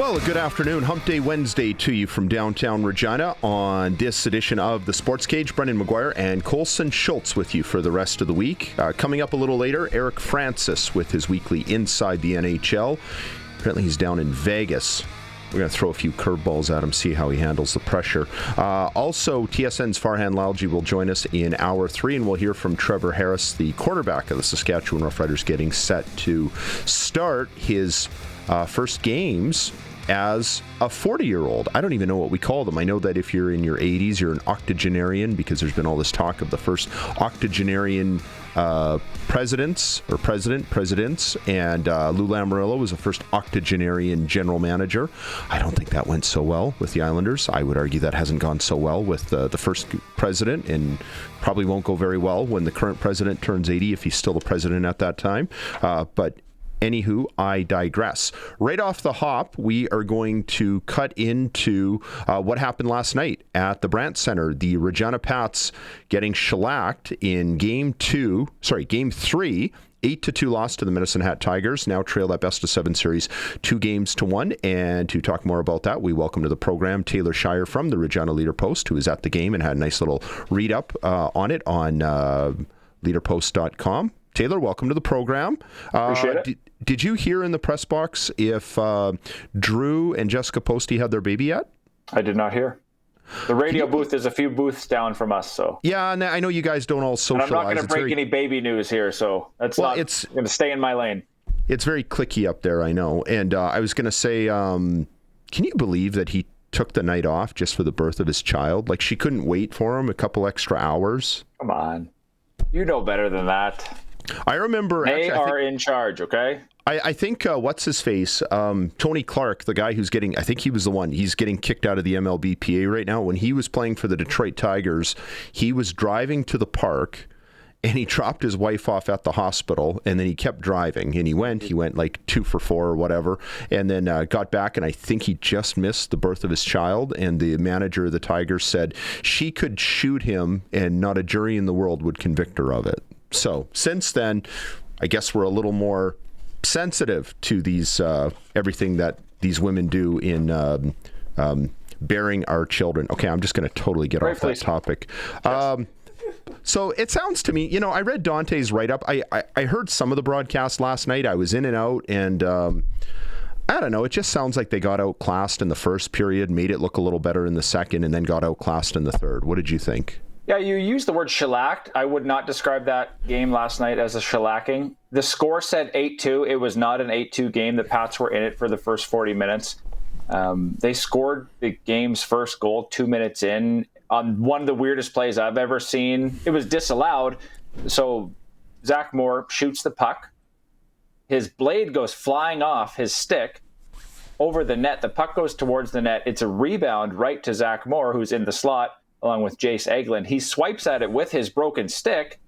Well, a good afternoon, Hump Day Wednesday to you from downtown Regina on this edition of the SportsCage. Brendan McGuire and Colson Schultz with you for the rest of the week. Coming up a little later, Eric Francis with his weekly Inside the NHL. Apparently he's down in Vegas. We're going to throw a few curveballs at him, see how he handles the pressure. Also, TSN's Farhan Lalji will join us in Hour 3, and we'll hear from Trevor Harris, the quarterback of the Saskatchewan Roughriders, getting set to start his first games as a 40-year-old. I don't even know what we call them. I know that if you're in your 80s, you're an octogenarian, because there's been all this talk of the first octogenarian presidents, and Lou Lamoriello was the first octogenarian general manager. I don't think that went so well with the Islanders. I would argue that hasn't gone so well with the first president, and probably won't go very well when the current president turns 80, if he's still the president at that time. But anywho, I digress. Right off the hop, we are going to cut into what happened last night at the Brandt Center. The Regina Pats getting shellacked in Game 3, 8-2 loss to the Medicine Hat Tigers, now trail that best-of-7 series 2-1. And to talk more about that, we welcome to the program Taylor Shire from the Regina Leader-Post, who was at the game and had a nice little read-up on it on leaderpost.com. Taylor, welcome to the program. Appreciate it. Did you hear in the press box if Drew and Jessica Posty had their baby yet? I did not hear. The radio booth is a few booths down from us, so. Yeah, and I know you guys don't all socialize. And I'm not going to break any baby news here, so it's going to stay in my lane. It's very cliquey up there, I know. And I was going to say, can you believe that he took the night off just for the birth of his child? Like, she couldn't wait for him a couple extra hours? Come on. You know better than that. I remember. They are in charge, okay? I think, what's his face? Tony Clark, the guy who's getting, I think he was the one, he's getting kicked out of the MLBPA right now. When he was playing for the Detroit Tigers, he was driving to the park and he dropped his wife off at the hospital, and then he kept driving, and he went like 2 for 4 or whatever, and then got back, and I think he just missed the birth of his child, and the manager of the Tigers said she could shoot him and not a jury in the world would convict her of it. So since then, I guess we're a little more sensitive to these everything that these women do in bearing our children. Okay, I'm just going to totally get off that topic. Yes. So it sounds to me, I read Dante's write-up. I heard some of the broadcast last night. I was in and out, and I don't know. It just sounds like they got outclassed in the first period, made it look a little better in the second, and then got outclassed in the third. What did you think? Yeah, you used the word shellacked. I would not describe that game last night as a shellacking. The score said 8-2. It was not an 8-2 game. The Pats were in it for the first 40 minutes. They scored the game's first goal 2 minutes in on one of the weirdest plays I've ever seen. It was disallowed. So Zach Moore shoots the puck. His blade goes flying off his stick over the net. The puck goes towards the net. It's a rebound right to Zach Moore, who's in the slot, along with Jace Eglund. He swipes at it with his broken stick.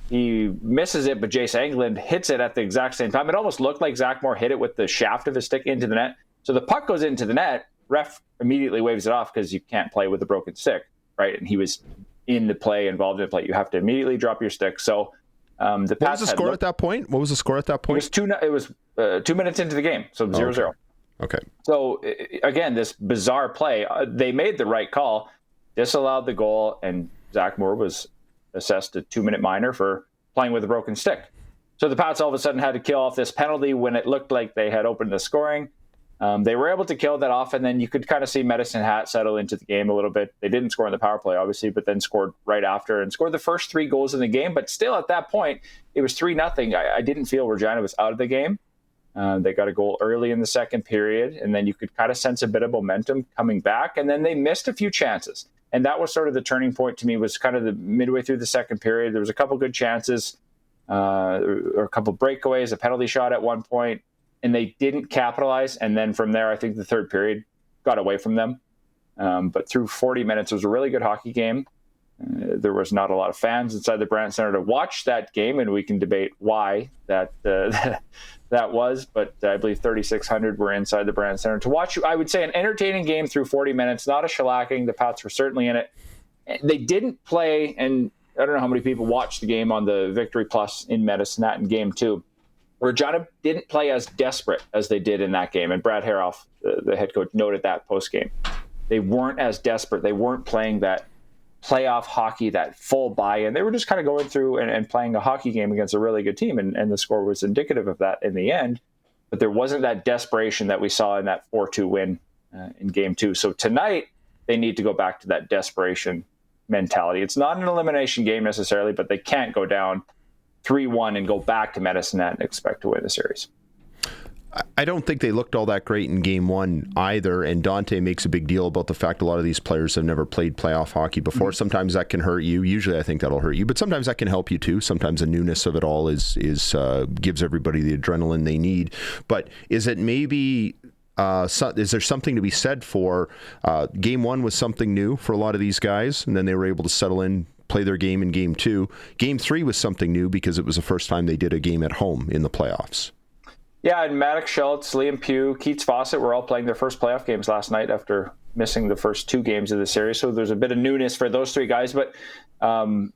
He misses it, but Jace Eglund hits it at the exact same time. It almost looked like Zach Moore hit it with the shaft of his stick into the net. So the puck goes into the net. Ref immediately waves it off because you can't play with a broken stick, right? And he was in the play, involved in the play. You have to immediately drop your stick. So the Pats. What was the score at that point? What was the score at that point? It was 2 minutes into the game, so 0-0. Okay. So again, this bizarre play. They made the right call. Disallowed the goal, and Zach Moore was assessed a 2-minute minor for playing with a broken stick. So the Pats all of a sudden had to kill off this penalty when it looked like they had opened the scoring. They were able to kill that off, and then you could kind of see Medicine Hat settle into the game a little bit. They didn't score in the power play, obviously, but then scored right after and scored the first 3 goals in the game. But still, at that point, it was 3-0. I didn't feel Regina was out of the game. They got a goal early in the second period, and then you could kind of sense a bit of momentum coming back, and then they missed a few chances. And that was sort of the turning point to me, was kind of the midway through the second period. There was a couple good chances, or a couple breakaways, a penalty shot at one point, and they didn't capitalize. And then from there, I think the third period got away from them. But through 40 minutes, it was a really good hockey game. There was not a lot of fans inside the Brandt Center to watch that game, and we can debate why that was. But I believe 3,600 were inside the Brandt Center to watch. I would say an entertaining game through 40 minutes, not a shellacking. The Pats were certainly in it. They didn't play, and I don't know how many people watched the game on the Victory Plus in Medicine Hat in Game 2. Regina didn't play as desperate as they did in that game. And Brad Haroff, the head coach, noted that post-game. They weren't as desperate. They weren't playing that playoff hockey, that full buy-in. They were just kind of going through and playing a hockey game against a really good team. And the score was indicative of that in the end. But there wasn't that desperation that we saw in that 4-2 win in Game 2. So tonight, they need to go back to that desperation mentality. It's not an elimination game necessarily, but they can't go down 3-1 and go back to Medicine Hat and expect to win the series. I don't think they looked all that great in Game 1 either, and Dante makes a big deal about the fact a lot of these players have never played playoff hockey before. Mm-hmm. Sometimes that can hurt you. Usually I think that'll hurt you, but sometimes that can help you too. Sometimes the newness of it all is gives everybody the adrenaline they need. But is it maybe... is there something to be said for Game 1 was something new for a lot of these guys, and then they were able to settle in, play their game in Game 2. Game 3 was something new because it was the first time they did a game at home in the playoffs. Yeah, and Maddox Schultz, Liam Pugh, Keats Fawcett were all playing their first playoff games last night after missing the first 2 games of the series. So there's a bit of newness for those 3 guys, but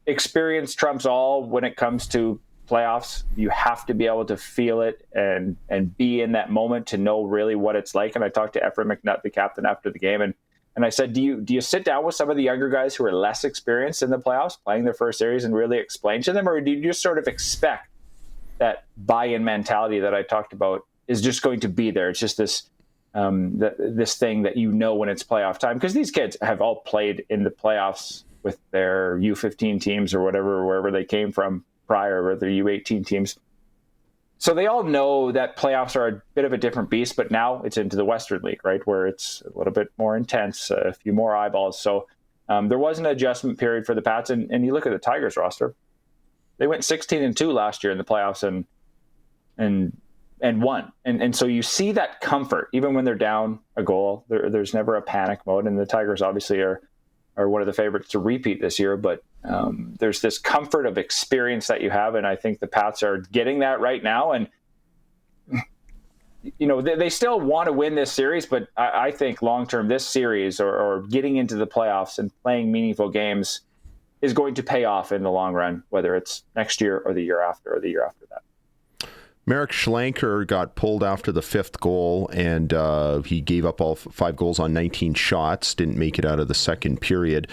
experience trumps all when it comes to playoffs. You have to be able to feel it and be in that moment to know really what it's like. And I talked to Ephraim McNutt, the captain, after the game, and I said, do you sit down with some of the younger guys who are less experienced in the playoffs, playing their first series, and really explain to them, or do you just sort of expect that buy-in mentality that I talked about is just going to be there? It's just this this thing that you know when it's playoff time, because these kids have all played in the playoffs with their U15 teams or whatever, wherever they came from prior, or their U18 teams. So they all know that playoffs are a bit of a different beast, but now it's into the Western League, right, where it's a little bit more intense, a few more eyeballs. So there was an adjustment period for the Pats, and you look at the Tigers roster. They went 16-2 last year in the playoffs and won. And so you see that comfort, even when they're down a goal. There's never a panic mode, and the Tigers obviously are one of the favorites to repeat this year, but there's this comfort of experience that you have, and I think the Pats are getting that right now. And you know, they still want to win this series, but I think long-term this series or getting into the playoffs and playing meaningful games is going to pay off in the long run, whether it's next year or the year after or the year after that. Marek Schlenker got pulled after the 5th goal, and he gave up all 5 goals on 19 shots, didn't make it out of the second period.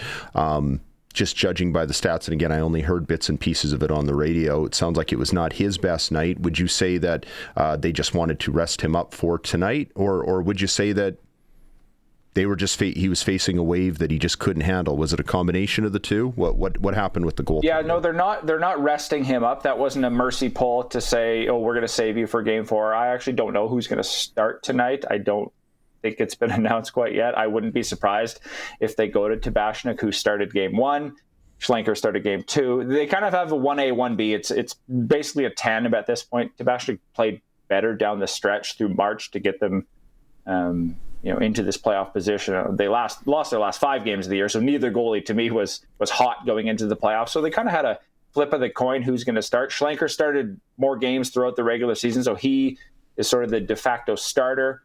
Just judging by the stats, and again, I only heard bits and pieces of it on the radio, it sounds like it was not his best night. Would you say that they just wanted to rest him up for tonight, or would you say that they were just he was facing a wave that he just couldn't handle? Was it a combination of the two? What happened with the goal? Yeah, no, they're not resting him up. That wasn't a mercy pull to say, oh, we're going to save you for Game 4. I actually don't know who's going to start tonight. I don't think it's been announced quite yet. I wouldn't be surprised if they go to Tabashnik, who started Game 1. Schlenker started Game 2. They kind of have a 1A, 1B. It's basically a tandem at this point. Tabashnik played better down the stretch through March to get them into this playoff position. They lost their last 5 games of the year, so neither goalie to me was hot going into the playoffs. So they kind of had a flip of the coin who's going to start. Schlenker started more games throughout the regular season, so he is sort of the de facto starter.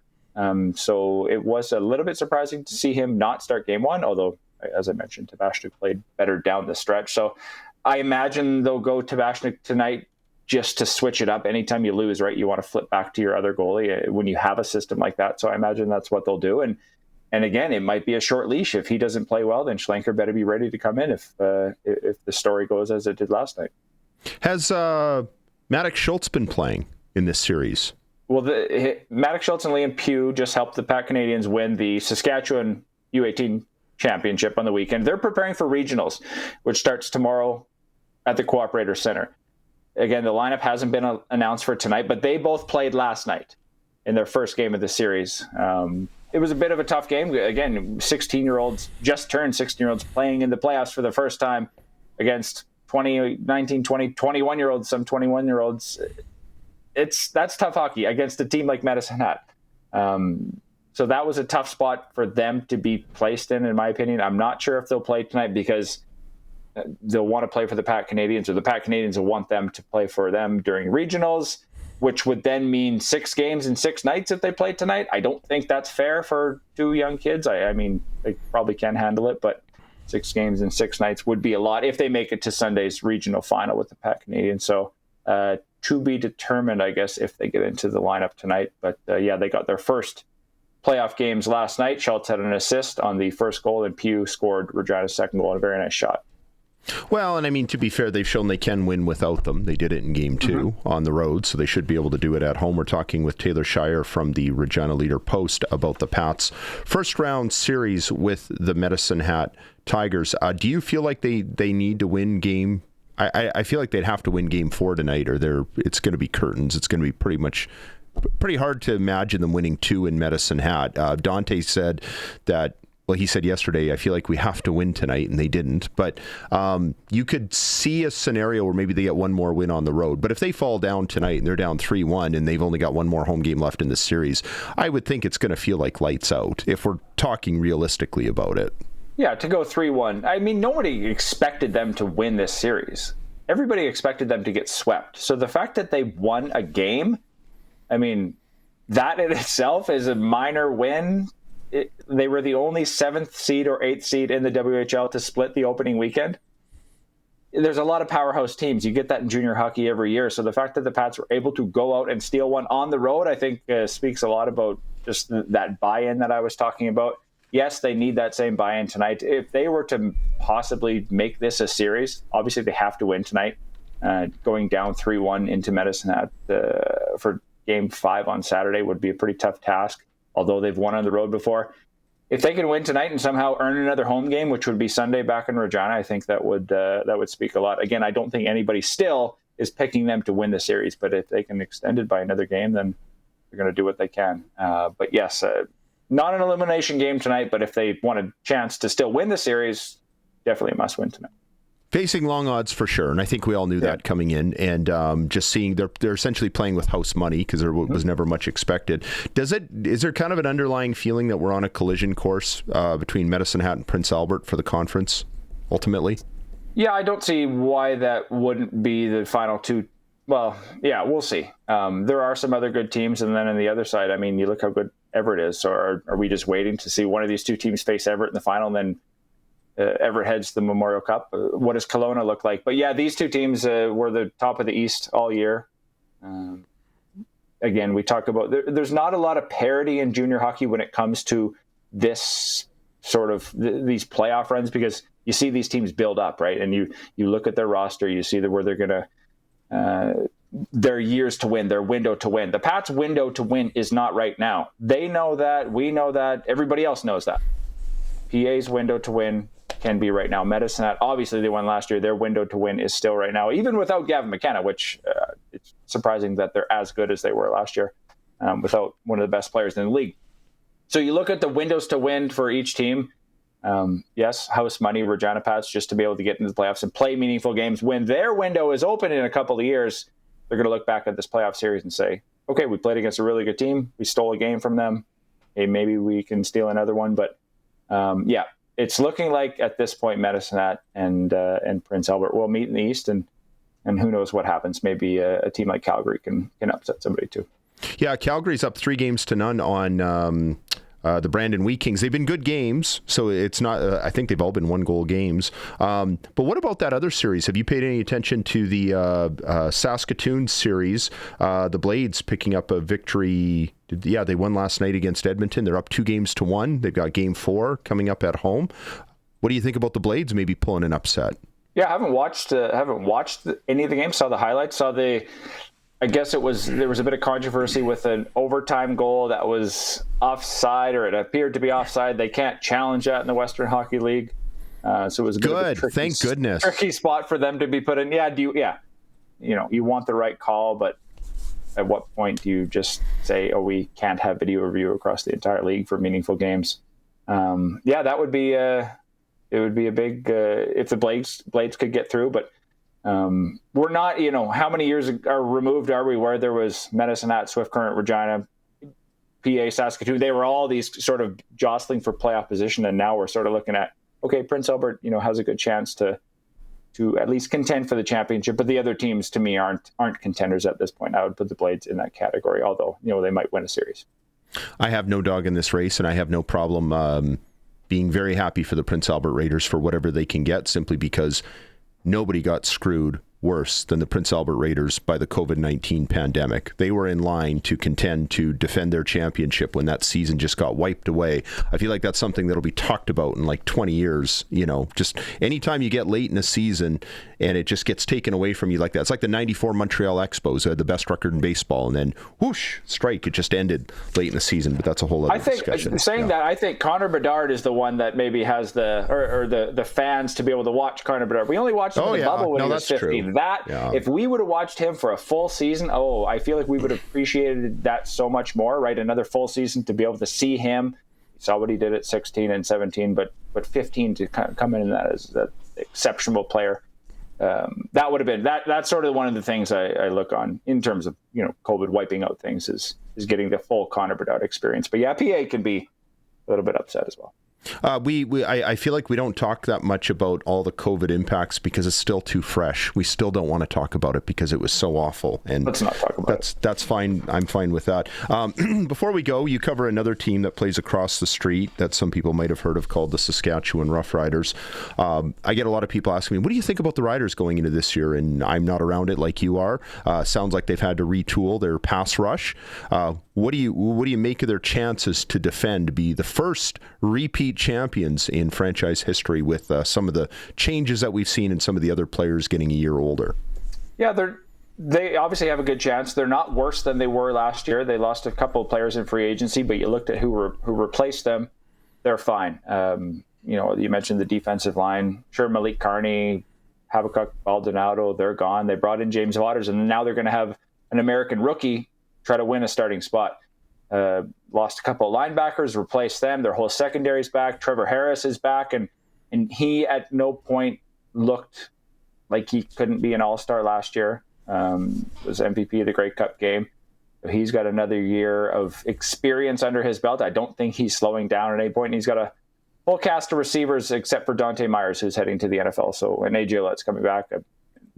So it was a little bit surprising to see him not start Game 1, although, as I mentioned, Tabashnik played better down the stretch. So I imagine they'll go Tabashnik tonight just to switch it up. Anytime you lose, right, you want to flip back to your other goalie when you have a system like that. So I imagine that's what they'll do. And again, it might be a short leash. If he doesn't play well, then Schlenker better be ready to come in if the story goes as it did last night. Has Maddox Schultz been playing in this series? Well, Maddox Schultz and Liam Pugh just helped the Pat Canadians win the Saskatchewan U18 championship on the weekend. They're preparing for regionals, which starts tomorrow at the Cooperator Center. Again, the lineup hasn't been announced for tonight, but they both played last night in their first game of the series. It was a bit of a tough game. Again, 16-year-olds, just turned 16-year-olds playing in the playoffs for the first time against 19, 20, 21-year-olds, some 21-year-olds. That's tough hockey against a team like Medicine Hat. So that was a tough spot for them to be placed in my opinion. I'm not sure if they'll play tonight because they'll want to play for the Pat Canadians, or the Pat Canadians will want them to play for them during regionals, which would then mean 6 games in 6 nights if they play tonight. I don't think that's fair for 2 young kids. I mean, they probably can handle it, but 6 games in 6 nights would be a lot if they make it to Sunday's regional final with the Pat Canadians. So to be determined, I guess, if they get into the lineup tonight. But they got their first playoff games last night. Schultz had an assist on the first goal, and Pugh scored Regina's second goal, and a very nice shot. Well, and I mean, to be fair, they've shown they can win without them. They did it in Game 2 on the road, so they should be able to do it at home. We're talking with Taylor Shire from the Regina Leader Post about the Pats' first-round series with the Medicine Hat Tigers. Do you feel like they need to win game? I feel like they'd have to win Game 4 tonight, or it's going to be curtains. It's going to be pretty hard to imagine them winning 2 in Medicine Hat. Dante said that. Well, he said yesterday, I feel like we have to win tonight, and they didn't. But you could see a scenario where maybe they get one more win on the road. But if they fall down tonight and they're down 3-1 and they've only got one more home game left in the series, I would think it's going to feel like lights out if we're talking realistically about it. Yeah, to go 3-1. I mean, nobody expected them to win this series. Everybody expected them to get swept. So the fact that they won a game, I mean, that in itself is a minor win. They were the only 7th seed or 8th seed in the WHL to split the opening weekend. There's a lot of powerhouse teams. You get that in junior hockey every year. So the fact that the Pats were able to go out and steal one on the road, I think speaks a lot about just that buy-in that I was talking about. Yes, they need that same buy-in tonight. If they were to possibly make this a series, obviously they have to win tonight. Going down 3-1 into Medicine Hat for Game 5 on Saturday would be a pretty tough task, although they've won on the road before. If they can win tonight and somehow earn another home game, which would be Sunday back in Regina, I think that would speak a lot. Again, I don't think anybody still is picking them to win the series, but if they can extend it by another game, then they're going to do what they can. But yes, not an elimination game tonight, but if they want a chance to still win the series, definitely a must win tonight. Facing long odds for sure, and I think we all knew that coming in. And just seeing they're essentially playing with house money because there was never much expected. Is there kind of an underlying feeling that we're on a collision course between Medicine Hat and Prince Albert for the conference ultimately? Yeah, I don't see why that wouldn't be the final two. Well, yeah, we'll see. There are some other good teams, and then on the other side, I mean, you look how good Everett is. So are we just waiting to see one of these two teams face Everett in the final, and then Everett heads to the Memorial Cup? What does Kelowna look like? But yeah, these two teams were the top of the East all year. Again, we talk about there's not a lot of parity in junior hockey when it comes to this sort of these playoff runs, because you see these teams build up, right? And you look at their roster, you see where they're going to their years to win, their window to win. The Pats' window to win is not right now. They know that. We know that. Everybody else knows that. PA's window to win can be right now. Medicine Hat, obviously they won last year. Their window to win is still right now, even without Gavin McKenna, which it's surprising that they're as good as they were last year without one of the best players in the league. So you look at the windows to win for each team. Yes, house money, Regina Pats, just to be able to get into the playoffs and play meaningful games. When their window is open in a couple of years, they're going to look back at this playoff series and say, okay, we played against a really good team. We stole a game from them. Hey, maybe we can steal another one. But yeah, it's looking like at this point, Medicine Hat and Prince Albert will meet in the East, and who knows what happens. Maybe a team like Calgary can upset somebody too. Yeah, Calgary's up 3-0 on the Brandon Wheat Kings. They've been good games, so it's not. I think they've all been 1-goal games. But what about that other series? Have you paid any attention to the Saskatoon series? The Blades picking up a victory. Yeah, they won last night against Edmonton. They're up 2-1. They've got Game 4 coming up at home. What do you think about the Blades maybe pulling an upset? Yeah, I haven't watched any of the games. Saw the highlights. Saw the. I guess there was a bit of controversy with an overtime goal that was offside, or it appeared to be offside. They can't challenge that in the Western Hockey League, so it was a bit of a tricky, thank goodness, tricky spot for them to be put in. Yeah, you want the right call, but at what point do you just say, oh, we can't have video review across the entire league for meaningful games? Yeah, that would be it would be a big if the Blades could get through, but. We're not, how many years removed are we where there was Medicine Hat, Swift Current, Regina, PA, Saskatoon? They were all these sort of jostling for playoff position, and now we're sort of looking at, okay, Prince Albert, has a good chance to at least contend for the championship, but the other teams to me aren't contenders at this point. I would put the Blades in that category, although they might win a series. I have no dog in this race, and I have no problem being very happy for the Prince Albert Raiders for whatever they can get, simply because nobody got screwed worse than the Prince Albert Raiders by the COVID-19 pandemic. They were in line to contend to defend their championship when that season just got wiped away. I feel like that's something that'll be talked about in like 20 years. You know, just anytime you get late in a season and it just gets taken away from you like that. It's like the 94 Montreal Expos had the best record in baseball, and then whoosh, strike, it just ended late in the season. But that's a whole other discussion. That, I think Connor Bedard is the one that maybe has the fans to be able to watch Connor Bedard. We only watched him in the bubble when he was 15. True. If we would have watched him for a full season, I feel like we would have appreciated that so much more, right? Another full season to be able to see him. You saw what he did at 16 and 17, but 15 to come in that as an exceptional player. That would have been that's sort of one of the things I look on in terms of, you know, COVID wiping out things is getting the full Connor Bedard experience. But yeah, PA can be a little bit upset as well. I feel like we don't talk that much about all the COVID impacts because it's still too fresh. We still don't want to talk about it because it was so awful. And let's not talk about it. That's fine. I'm fine with that. Before we go, you cover another team that plays across the street that some people might have heard of called the Saskatchewan Roughriders. I get a lot of people asking me, what do you think about the Riders going into this year? And I'm not around it like you are. Sounds like they've had to retool their pass rush. What do you make of their chances to defend, be the first repeat champions in franchise history with some of the changes that we've seen and some of the other players getting a year older? Yeah, they obviously have a good chance. They're not worse than they were last year. They lost a couple of players in free agency, but you looked at who replaced them. They're fine. You know, you mentioned the defensive line. Sure, Malik Carney, Habakkuk Baldonado, they're gone. They brought in James Waters, and now they're going to have an American rookie try to win a starting spot. Lost a couple of linebackers, replaced them. Their whole secondary's back. Trevor Harris is back, and he at no point looked like he couldn't be an all-star last year. Was MVP of the Grey Cup game. So he's got another year of experience under his belt. I don't think he's slowing down at any point. And he's got a full cast of receivers except for Dante Myers, who's heading to the NFL. So and AJ Lett's coming back.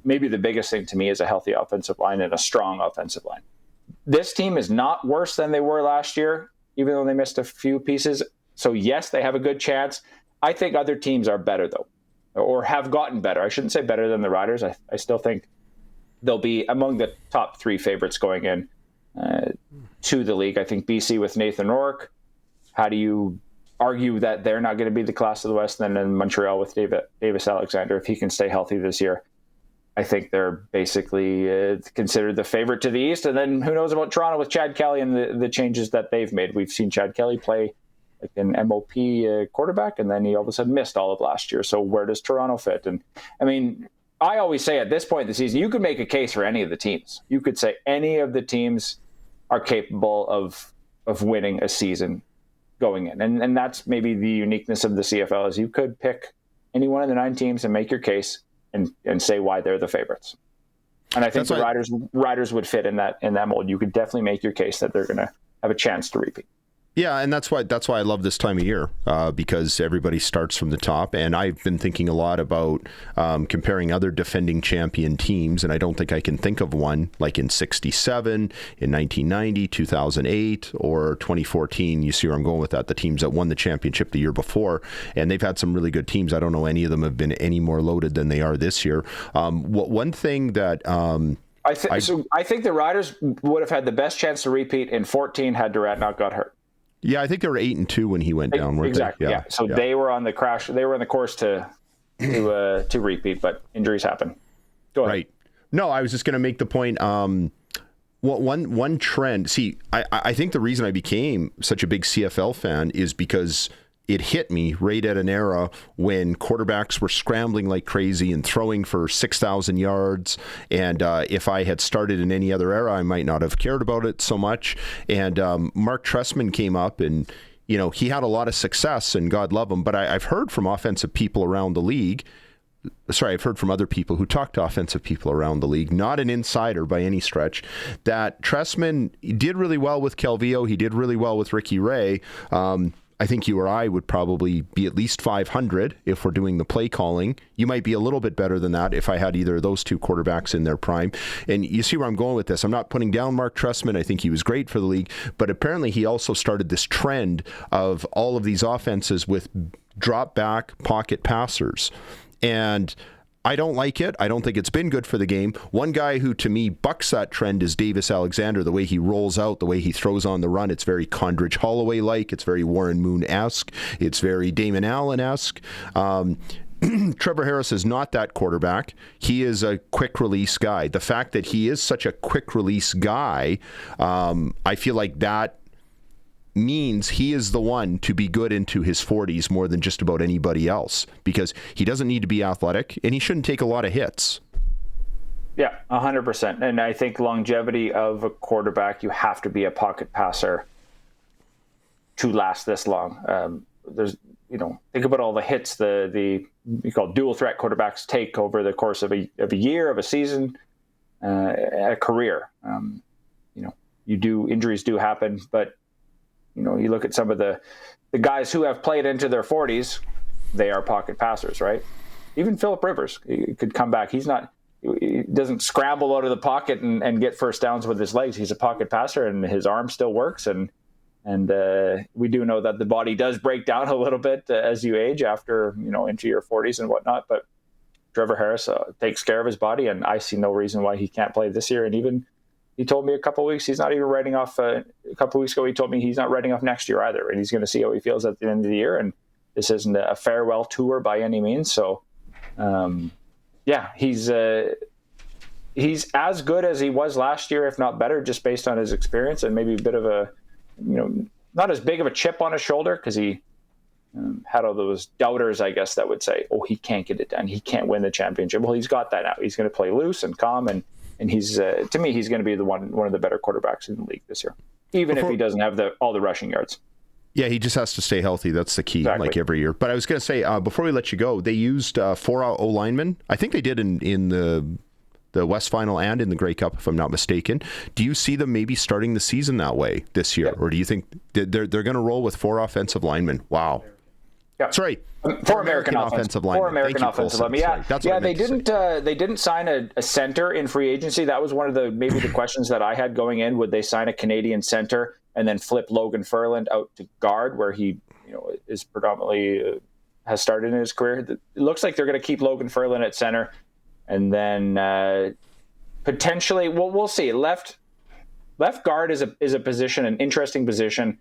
Maybe the biggest thing to me is a healthy offensive line and a strong offensive line. This team is not worse than they were last year, even though they missed a few pieces. So, yes, they have a good chance. I think other teams are better, though, or have gotten better. I shouldn't say better than the Riders. I still think they'll be among the top three favorites going in to the league. I think BC with Nathan Rourke. How do you argue that they're not going to be the class of the West? And then in Montreal with Davis Alexander, if he can stay healthy this year. I think they're basically considered the favorite to the East. And then who knows about Toronto with Chad Kelly and the changes that they've made. We've seen Chad Kelly play like an MOP quarterback, and then he all of a sudden missed all of last year. So where does Toronto fit? And I mean, I always say at this point in the season, you could make a case for any of the teams. You could say any of the teams are capable of winning a season going in. And that's maybe the uniqueness of the CFL is you could pick any one of the 9 teams and make your case and say why they're the favorites. And I think the Riders would fit in that mold. You could definitely make your case that they're going to have a chance to repeat. Yeah, and that's why I love this time of year, because everybody starts from the top. And I've been thinking a lot about comparing other defending champion teams, and I don't think I can think of one like in 67, in 1990, 2008, or 2014. You see where I'm going with that, the teams that won the championship the year before. And they've had some really good teams. I don't know any of them have been any more loaded than they are this year. One thing that... I think the Riders would have had the best chance to repeat in 14 had Durant not got hurt. Yeah, I think they were 8-2 when he went down. Exactly. Yeah. So they were on the crash. They were on the course to repeat, but injuries happen. Go ahead. Right. No, I was just going to make the point. One trend. See, I think the reason I became such a big CFL fan is because it hit me right at an era when quarterbacks were scrambling like crazy and throwing for 6,000 yards. And if I had started in any other era, I might not have cared about it so much. And Mark Trestman came up and, you know, he had a lot of success and God love him. But I've heard from offensive people around the league. I've heard from other people who talk to offensive people around the league, not an insider by any stretch, that Trestman did really well with Calvillo. He did really well with Ricky Ray. I think you or I would probably be at least 500 if we're doing the play calling. You might be a little bit better than that if I had either of those two quarterbacks in their prime. And you see where I'm going with this. I'm not putting down Mark Trestman. I think he was great for the league. But apparently he also started this trend of all of these offenses with drop back pocket passers. And I don't like it. I don't think it's been good for the game. One guy who, to me, bucks that trend is Davis Alexander. The way he rolls out, the way he throws on the run, it's very Condridge Holloway-like. It's very Warren Moon-esque. It's very Damon Allen-esque. Trevor Harris is not that quarterback. He is a quick release guy. The fact that he is such a quick release guy, I feel like that means he is the one to be good into his 40s more than just about anybody else, because he doesn't need to be athletic and he shouldn't take a lot of hits. Yeah, 100%. And I think longevity of a quarterback, you have to be a pocket passer to last this long. Think about all the hits the you call dual threat quarterbacks take over the course of a year, of a season, a career. Injuries do happen, but you look at some of the guys who have played into their 40s, they are pocket passers, right? Even Phillip Rivers, he could come back. He doesn't scramble out of the pocket and get first downs with his legs. He's a pocket passer, and his arm still works. And we do know that the body does break down a little bit as you age after, into your 40s and whatnot. But Trevor Harris takes care of his body, and I see no reason why he can't play this year. And even he told me a couple of weeks he's not even writing off. A couple of weeks ago, he told me he's not writing off next year either, and he's going to see how he feels at the end of the year. And this isn't a farewell tour by any means. So, he's as good as he was last year, if not better, just based on his experience and maybe a bit of a, not as big of a chip on his shoulder, because he had all those doubters, I guess, that would say, "Oh, he can't get it done. He can't win the championship." Well, he's got that now. He's going to play loose and calm, and he's to me, he's going to be one of the better quarterbacks in the league this year, even if he doesn't have all the rushing yards. Yeah, he just has to stay healthy. That's the key, exactly. Like every year. But I was going to say, before we let you go, they used 4 O-linemen. I think they did in the West Final and in the Grey Cup, if I'm not mistaken. Do you see them maybe starting the season that way this year? Or do you think they're going to roll with 4 offensive linemen? Wow. Yeah. Sorry. 4 American offensive linemen. 4 American offensive linemen. Yeah, they didn't sign a center in free agency. That was one of the questions that I had going in. Would they sign a Canadian center and then flip Logan Ferland out to guard, where he is predominantly has started in his career? It looks like they're going to keep Logan Ferland at center, and then potentially, we'll see. Left guard is a position, an interesting position.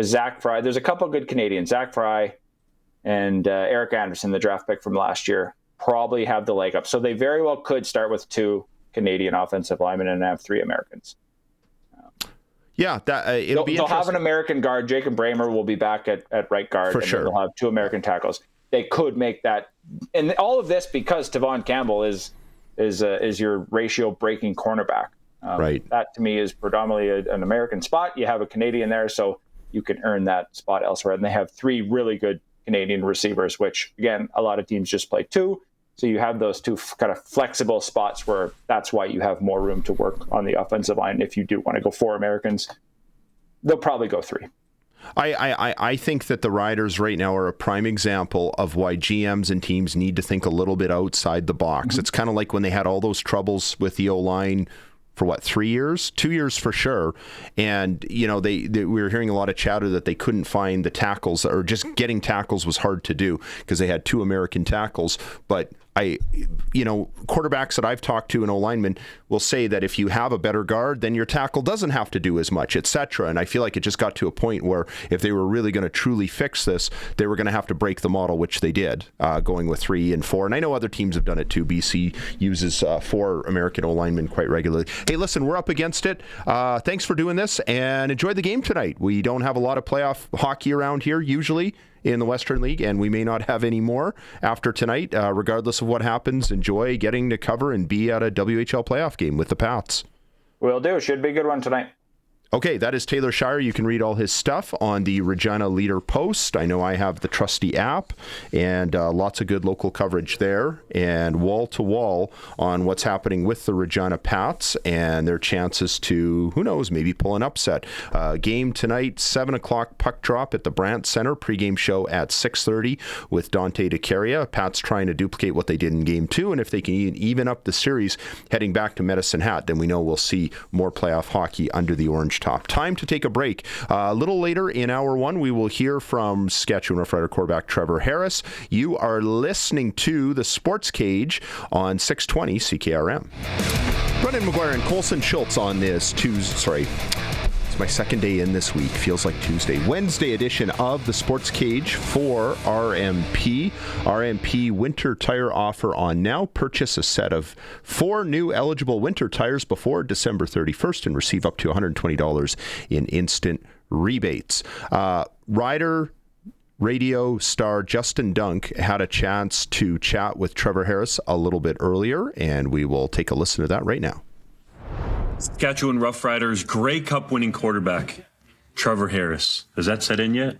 Zach Fry. There's a couple of good Canadians. Zach Fry and Eric Anderson, the draft pick from last year, probably have the leg up. So they very well could start with 2 Canadian offensive linemen and have 3 Americans. Yeah, it'll be interesting. They'll have an American guard. Jacob Bramer will be back at right guard. For sure. They'll have 2 American tackles. They could make that. And all of this because Tavon Campbell is your ratio breaking cornerback. Right. That to me is predominantly an American spot. You have a Canadian there, so you can earn that spot elsewhere. And they have 3 really good Canadian receivers, which, again, a lot of teams just play 2. So you have those 2 kind of flexible spots where that's why you have more room to work on the offensive line. If you do want to go 4 Americans, they'll probably go 3. I think that the Riders right now are a prime example of why GMs and teams need to think a little bit outside the box. Mm-hmm. It's kind of like when they had all those troubles with the O-line for 3 years? 2 years for sure. And, we were hearing a lot of chatter that they couldn't find the tackles, or just getting tackles was hard to do because they had 2 American tackles. But quarterbacks that I've talked to and O-linemen will say that if you have a better guard, then your tackle doesn't have to do as much, etc. And I feel like it just got to a point where if they were really going to truly fix this, they were going to have to break the model, which they did, going with 3 and 4. And I know other teams have done it too. BC uses 4 American O-linemen quite regularly. Hey, listen, we're up against it. Thanks for doing this, and enjoy the game tonight. We don't have a lot of playoff hockey around here usually in the Western League, and we may not have any more after tonight. Regardless of what happens, enjoy getting to cover and be at a WHL playoff game with the Pats. Will do. Should be a good one tonight. Okay, that is Taylor Shire. You can read all his stuff on the Regina Leader Post. I know I have the trusty app, and lots of good local coverage there, and wall-to-wall on what's happening with the Regina Pats and their chances to, who knows, maybe pull an upset. Game tonight, 7 o'clock puck drop at the Brandt Center. Pregame show at 6:30 with Dante DeCaria. Pats trying to duplicate what they did in Game 2, and if they can even up the series heading back to Medicine Hat, then we know we'll see more playoff hockey under the orange top. Time to take a break. A little later in hour one, we will hear from Saskatchewan Roughrider quarterback Trevor Harris. You are listening to the Sports Cage on 620 CKRM. Brendan McGuire and Colson Schultz on this Tuesday. It's my second day in this week. Feels like Tuesday. Wednesday edition of the Sports Cage for RMP. RMP winter tire offer on now. Purchase a set of 4 new eligible winter tires before December 31st and receive up to $120 in instant rebates. Rider radio star Justin Dunk had a chance to chat with Trevor Harris a little bit earlier, and we will take a listen to that right now. Saskatchewan Roughriders Grey Cup winning quarterback, Trevor Harris. Has that set in yet?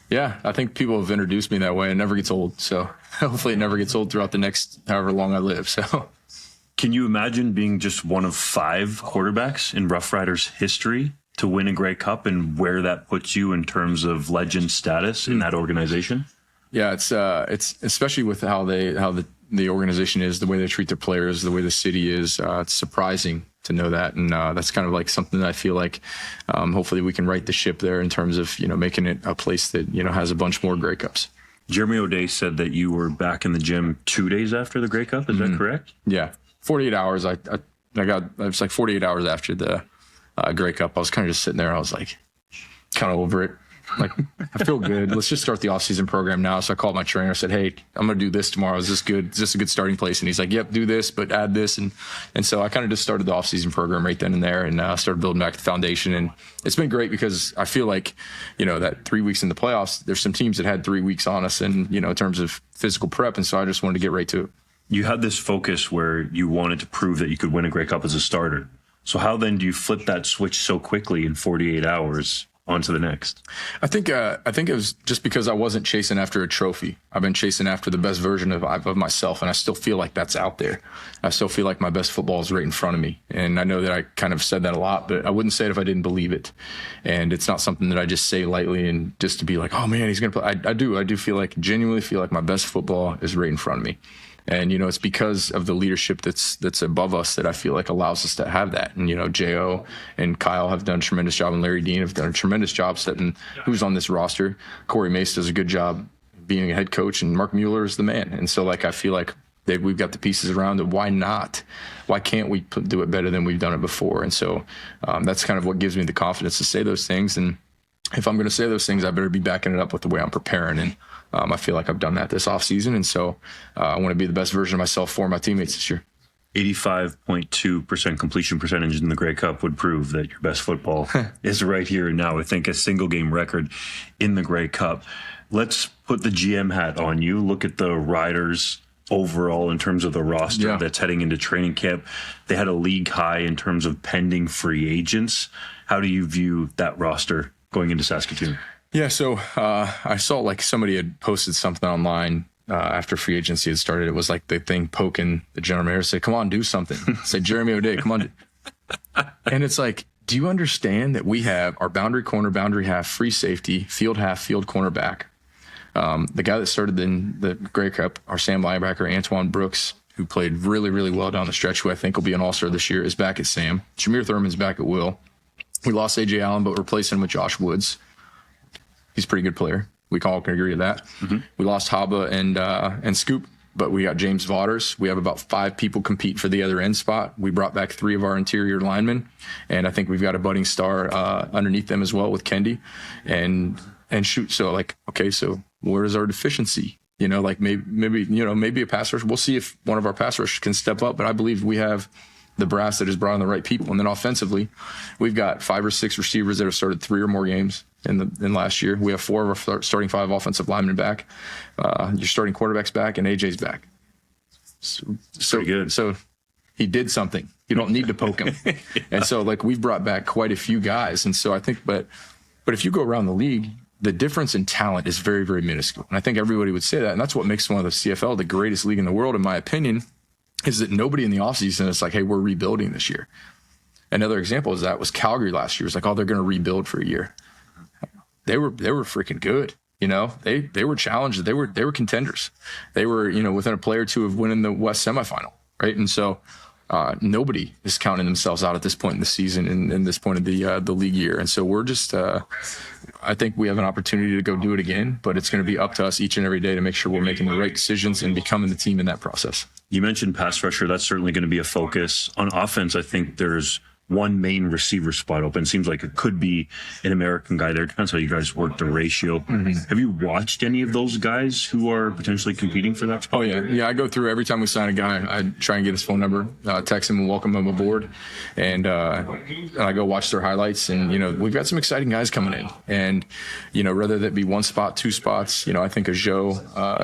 Yeah, I think people have introduced me that way. It never gets old. So hopefully it never gets old throughout the next however long I live. So, can you imagine being just one of 5 quarterbacks in Roughriders history to win a Grey Cup, and where that puts you in terms of legend status in that organization? Yeah, it's especially with how the organization is, the way they treat their players, the way the city is. It's surprising to know that, and that's kind of like something that I feel like hopefully we can right the ship there in terms of making it a place that has a bunch more Grey Cups. Jeremy O'Day said that you were back in the gym 2 days after the Grey Cup. Is that correct? Yeah, 48 hours. I was like 48 hours after the Grey Cup. I was kind of just sitting there. I was like, kind of over it. Like, I feel good. Let's just start the off-season program now. So I called my trainer. I said, hey, I'm going to do this tomorrow. Is this good? Is this a good starting place? And he's like, yep, do this, but add this. And so I kind of just started the off-season program right then and there, and started building back the foundation. And it's been great because I feel like, that 3 weeks in the playoffs, there's some teams that had 3 weeks on us and, in terms of physical prep. And so I just wanted to get right to it. You had this focus where you wanted to prove that you could win a Grey Cup as a starter. So how then do you flip that switch so quickly in 48 hours onto the next? I think it was just because I wasn't chasing after a trophy. I've been chasing after the best version of myself, and I still feel like that's out there. I still feel like my best football is right in front of me. And I know that I kind of said that a lot, but I wouldn't say it if I didn't believe it. And it's not something that I just say lightly and just to be like, oh man, he's going to play. I do genuinely feel like my best football is right in front of me. And, it's because of the leadership that's above us that I feel like allows us to have that. And, J.O. and Kyle have done a tremendous job, and Larry Dean have done a tremendous job setting who's on this roster. Corey Mace does a good job being a head coach, and Mark Mueller is the man. And so, I feel like we've got the pieces around it. Why not? Why can't we do it better than we've done it before? And so that's kind of what gives me the confidence to say those things. And if I'm going to say those things, I better be backing it up with the way I'm preparing. And I feel like I've done that this offseason, and so I want to be the best version of myself for my teammates this year. 85.2% completion percentage in the Grey Cup would prove that your best football is right here and now. I think a single game record in the Grey Cup. Let's put the GM hat on you. Look at the Riders overall in terms of the roster that's heading into training camp. They had a league high in terms of pending free agents. How do you view that roster going into Saskatoon? Yeah, so I saw somebody had posted something online after free agency had started. It was like the thing poking the general manager, say, come on, do something. Say, Jeremy O'Day, come on. And it's like, do you understand that we have our boundary corner, boundary half, free safety, field half, field cornerback. The guy that started in the Grey Cup, our Sam linebacker, Antoine Brooks, who played really, really well down the stretch, who I think will be an all-star this year, is back at Sam. Jameer Thurman's back at Will. We lost A.J. Allen, but replaced him with Josh Woods. He's a pretty good player. We all can agree with that. Mm-hmm. We lost Haba and Scoop, but we got James Vaughters. We have about 5 people compete for the other end spot. We brought back 3 of our interior linemen, and I think we've got a budding star underneath them as well with Kendi and shoot. So okay, so where is our deficiency? Maybe a pass rush. We'll see if one of our pass rushers can step up, but I believe we have the brass that has brought in the right people. And then offensively, we've got 5 or 6 receivers that have started 3 or more games in last year. We have 4 of our starting 5 offensive linemen back. Your starting quarterback's back, and AJ's back. So pretty good. So he did something. You don't need to poke him. And so we've brought back quite a few guys. And so I think, but if you go around the league, the difference in talent is very, very minuscule. And I think everybody would say that. And that's what makes one of the CFL the greatest league in the world, in my opinion, is that nobody in the offseason is like, hey, we're rebuilding this year. Another example of that was Calgary last year. It was like, oh, they're going to rebuild for a year. They were freaking good. They were challenged. They were contenders. They were, within a play or two of winning the West semifinal, right? And so nobody is counting themselves out at this point in the season and this point of the league year. And so we're just, I think we have an opportunity to go do it again, but it's going to be up to us each and every day to make sure we're making the right decisions and becoming the team in that process. You mentioned pass rusher. That's certainly going to be a focus. On offense, I think there's one main receiver spot open. Seems like it could be an American guy there. Depends how you guys work the ratio. Mm-hmm. Have you watched any of those guys who are potentially competing for that spot? Oh, yeah. Yeah, I go through every time we sign a guy. I try and get his phone number, text him and welcome him aboard. And I go watch their highlights. And, we've got some exciting guys coming in. And, whether that be one spot, two spots, I think Joe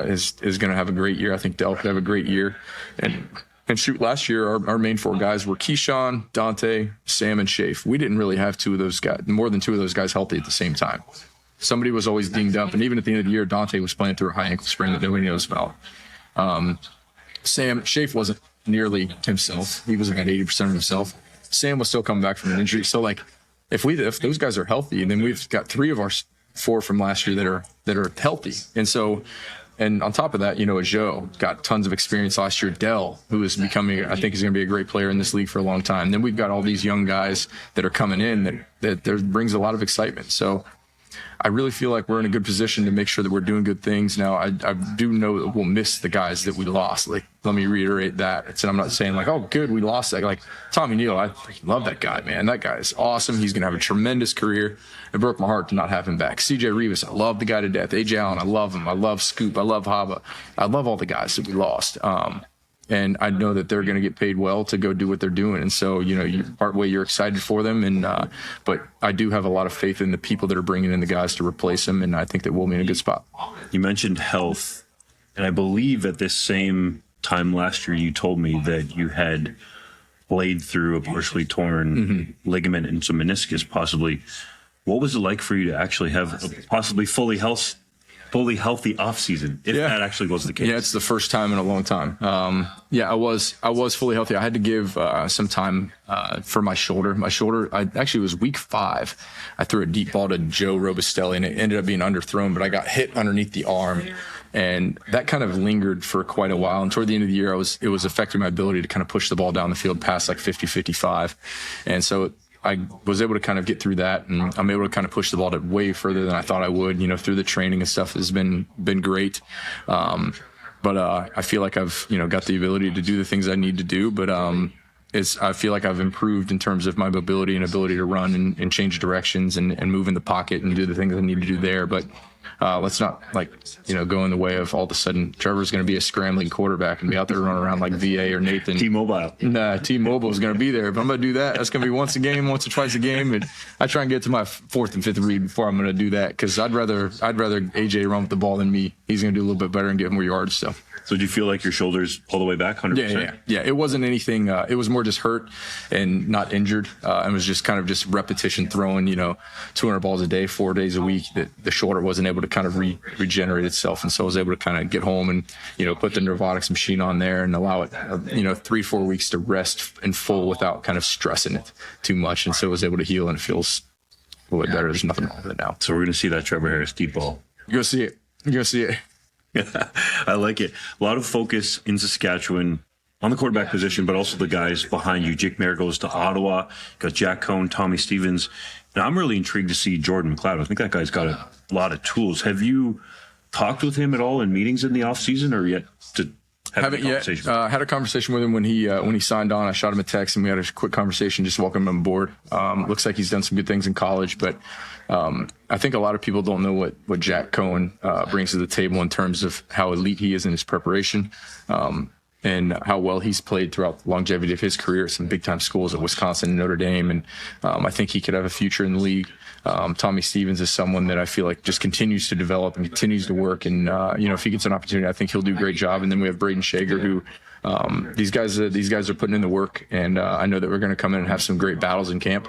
is going to have a great year. I think Del could have a great year. And shoot, last year, our main four guys were Keyshawn, Dante, Sam, and Shafe. We didn't really have more than two of those guys healthy at the same time. Somebody was always dinged up. And even at the end of the year, Dante was playing through a high ankle sprain that nobody knows about. Shafe wasn't nearly himself. He wasn't at 80% of himself. Sam was still coming back from an injury. So, if those guys are healthy, then we've got three of our four from last year that are healthy. And on top of that, Joe got tons of experience last year. Dell, who is becoming, I think, is going to be a great player in this league for a long time. Then we've got all these young guys that are coming in that brings a lot of excitement. So I really feel like we're in a good position to make sure that we're doing good things. Now, I do know that we'll miss the guys that we lost. Let me reiterate that. I'm not saying oh, good, we lost that. Like Tommy Neal, I love that guy, man. That guy is awesome. He's going to have a tremendous career. It broke my heart to not have him back. CJ Rivas, I love the guy to death. AJ Allen, I love him. I love Scoop. I love Haba. I love all the guys that we lost. And I know that they're going to get paid well to go do what they're doing. And so, part way you're excited for them. But I do have a lot of faith in the people that are bringing in the guys to replace them. And I think that we'll be in a good spot. You mentioned health. And I believe at this same time last year, you told me that you had played through a partially torn ligament and some meniscus possibly. What was it like for you to actually have a possibly fully healthy offseason, if that actually was the case? Yeah, it's the first time in a long time. I was fully healthy. I had to give some time for my shoulder. It was week 5. I threw a deep ball to Joe Robustelli, and it ended up being underthrown, but I got hit underneath the arm. And that kind of lingered for quite a while. And toward the end of the year, it was affecting my ability to kind of push the ball down the field past 50, 55. And so I was able to kind of get through that, and I'm able to kind of push the ball to way further than I thought I would. Through the training and stuff has been great. But I feel like I've got the ability to do the things I need to do. But I feel like I've improved in terms of my mobility and ability to run and change directions and move in the pocket and do the things I need to do there. But let's not go in the way of all of a sudden Trevor's going to be a scrambling quarterback and be out there running around like VA or Nathan. T-Mobile. Nah, T-Mobile is going to be there. If I'm going to do that, that's going to be once or twice a game. And I try and get to my 4th and 5th read before I'm going to do that, because I'd rather AJ run with the ball than me. He's going to do a little bit better and get more yards. So do you feel like your shoulder's all the way back 100%? Yeah. It wasn't anything. It was more just hurt and not injured. It was just kind of just repetition throwing, 200 balls a day, 4 days a week, that the shoulder wasn't able to kind of regenerate itself. And so I was able to kind of get home and, put the Nervotics machine on there and allow it, 3-4 weeks to rest in full without kind of stressing it too much. And so I was able to heal, and it feels a little bit better. There's nothing wrong with it now. So we're going to see that Trevor Harris deep ball. You're going to see it. I like it. A lot of focus in Saskatchewan on the quarterback position, but also the guys behind you. Jake Mayer goes to Ottawa. Got Jack Cohn, Tommy Stevens. Now, I'm really intrigued to see Jordan McLeod. I think that guy's got a lot of tools. Have you talked with him at all in meetings in the offseason, or yet to have a conversation? Had a conversation with him when he signed on. I shot him a text, and we had a quick conversation, just welcoming him aboard. Looks like he's done some good things in college, but I think a lot of people don't know what Jack Cohen brings to the table in terms of how elite he is in his preparation, and how well he's played throughout the longevity of his career at some big-time schools at Wisconsin and Notre Dame. And I think he could have a future in the league. Tommy Stevens is someone that I feel like just continues to develop and continues to work. And, if he gets an opportunity, I think he'll do a great job. And then we have Braden Shager, who these guys are putting in the work. And I know that we're going to come in and have some great battles in camp.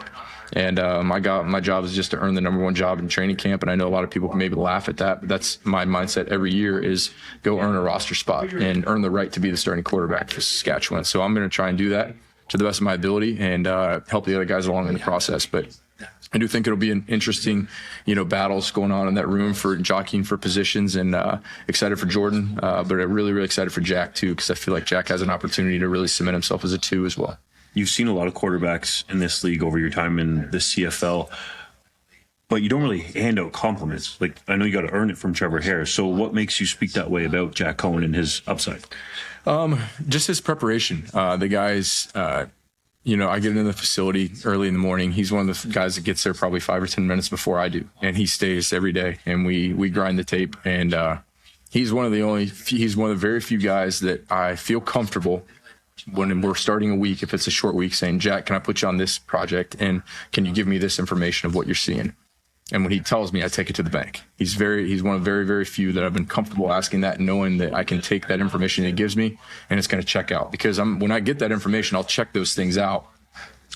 And my job is just to earn the number one job in training camp. And I know a lot of people can maybe laugh at that, but that's my mindset every year, is go earn a roster spot and earn the right to be the starting quarterback for Saskatchewan. So I'm going to try and do that to the best of my ability and help the other guys along in the process. But I do think it'll be an interesting, battles going on in that room for jockeying for positions, and excited for Jordan, but I'm really, really excited for Jack too, because I feel like Jack has an opportunity to really cement himself as a 2 as well. You've seen a lot of quarterbacks in this league over your time in the CFL, but you don't really hand out compliments. Like, I know you got to earn it from Trevor Harris. So what makes you speak that way about Jack Cohen and his upside? Just his preparation. The guys, I get into the facility early in the morning. He's one of the guys that gets there probably 5 or 10 minutes before I do. And he stays every day, and we grind the tape. And he's one of the very few guys that I feel comfortable when we're starting a week, if it's a short week, saying, Jack, can I put you on this project? And can you give me this information of what you're seeing? And when he tells me, I take it to the bank. He's one of very, very few that I've been comfortable asking that, knowing that I can take that information he gives me and it's going to check out. Because when I get that information, I'll check those things out.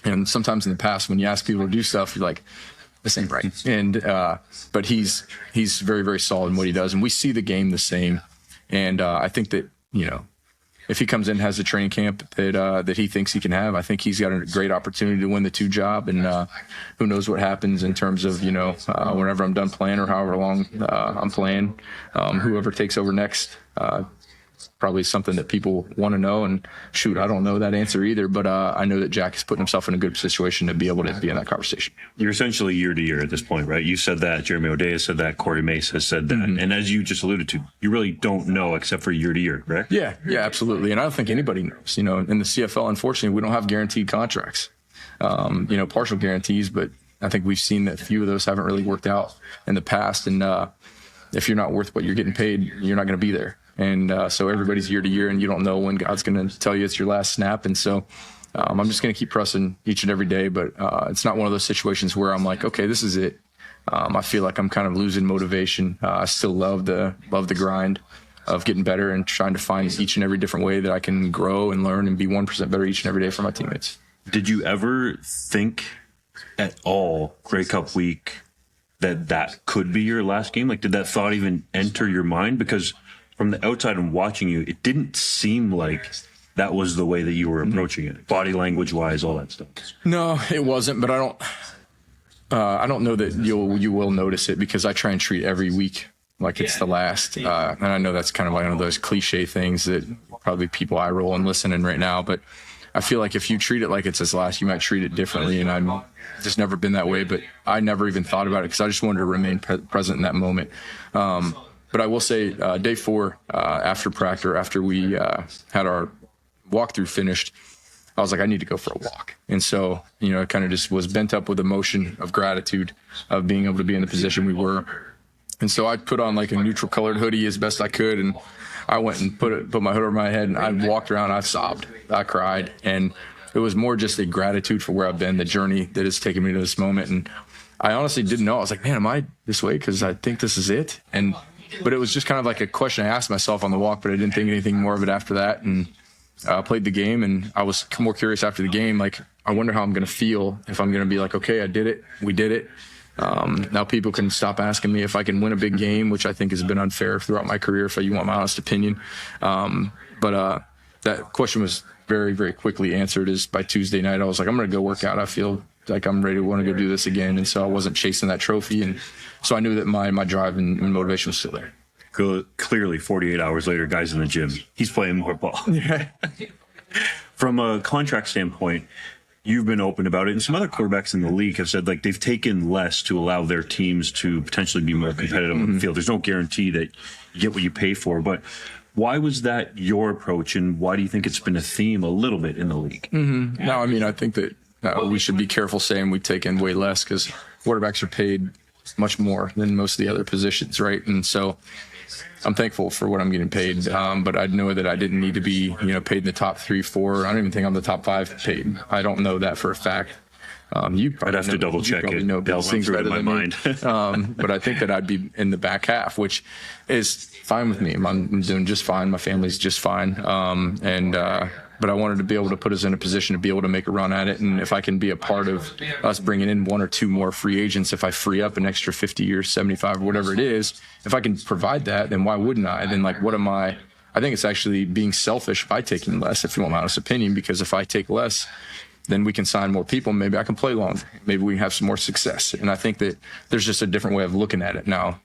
And sometimes in the past, when you ask people to do stuff, you're like, this ain't right. And but he's very, very solid in what he does. And we see the game the same. And I think that, if he comes in and has a training camp that he thinks he can have, I think he's got a great opportunity to win the 2 job. And who knows what happens in terms of, whenever I'm done playing or however long I'm playing, whoever takes over next, probably something that people want to know. And shoot, I don't know that answer either, but I know that Jack is putting himself in a good situation to be able to be in that conversation. You're essentially year to year at this point, right? You said that, Jeremy O'Day has said that, Corey Mace has said that. Mm-hmm. And as you just alluded to, you really don't know except for year to year, correct? Yeah, absolutely. And I don't think anybody knows. In the CFL, unfortunately, we don't have guaranteed contracts, partial guarantees, but I think we've seen that a few of those haven't really worked out in the past. And if you're not worth what you're getting paid, you're not going to be there. And so everybody's year to year, and you don't know when God's going to tell you it's your last snap. And so I'm just going to keep pressing each and every day. But it's not one of those situations where I'm like, okay, this is it. I feel like I'm kind of losing motivation. I still love the grind of getting better and trying to find each and every different way that I can grow and learn and be 1% better each and every day for my teammates. Did you ever think at all, Grey Cup week, that could be your last game? Like, did that thought even enter your mind? Because from the outside and watching you, it didn't seem like that was the way that you were approaching it, body language wise, all that stuff. No, it wasn't. But I don't know that you will notice it, because I try and treat every week like it's the last. And I know that's kind of one of those cliche things that probably people eye roll and listening right now. But I feel like if you treat it like it's his last, you might treat it differently. And I've just never been that way. But I never even thought about it, because I just wanted to remain present in that moment. But I will say, day 4, after practice, after we had our walkthrough finished, I was like, I need to go for a walk. And so, it kind of just was bent up with emotion of gratitude of being able to be in the position we were. And so I put on like a neutral colored hoodie as best I could. And I went and put my hood over my head, and I walked around. I sobbed. I cried. And it was more just a gratitude for where I've been, the journey that has taken me to this moment. And I honestly didn't know. I was like, man, am I this way? Because I think this is it. But it was just kind of like a question I asked myself on the walk, but I didn't think anything more of it after that. And I played the game, and I was more curious after the game. Like, I wonder how I'm going to feel, if I'm going to be like, okay, I did it. We did it. Now people can stop asking me if I can win a big game, which I think has been unfair throughout my career, if you want my honest opinion. But that question was very, very quickly answered. Is by Tuesday night, I was like, I'm going to go work out. I feel like I'm ready to want to go do this again. And so I wasn't chasing that trophy. And so I knew that my drive and motivation was still there. Clearly, 48 hours later, guys in the gym, he's playing more ball. Yeah. From a contract standpoint, you've been open about it, and some other quarterbacks in the league have said like they've taken less to allow their teams to potentially be more competitive on the field. There's no guarantee that you get what you pay for, but why was that your approach, and why do you think it's been a theme a little bit in the league? Mm-hmm. No, I mean, I think that we should be careful saying we take in way less, because quarterbacks are paid much more than most of the other positions, right? And so I'm thankful for what I'm getting paid, but I know that I didn't need to be, paid in the top 3, 4. I don't even think I'm the top 5 paid. I don't know that for a fact. I'd have to double check it. They'll things right in my mind. But I think that I'd be in the back half, which is fine with me. I'm doing just fine. My family's just fine. But I wanted to be able to put us in a position to be able to make a run at it. And if I can be a part of us bringing in 1 or 2 more free agents, if I free up an extra 50 or 75 or whatever it is, if I can provide that, then why wouldn't I? Then what am I? I think it's actually being selfish by taking less, if you want my honest opinion, because if I take less, then we can sign more people. Maybe I can play longer. Maybe we have some more success. And I think that there's just a different way of looking at it now.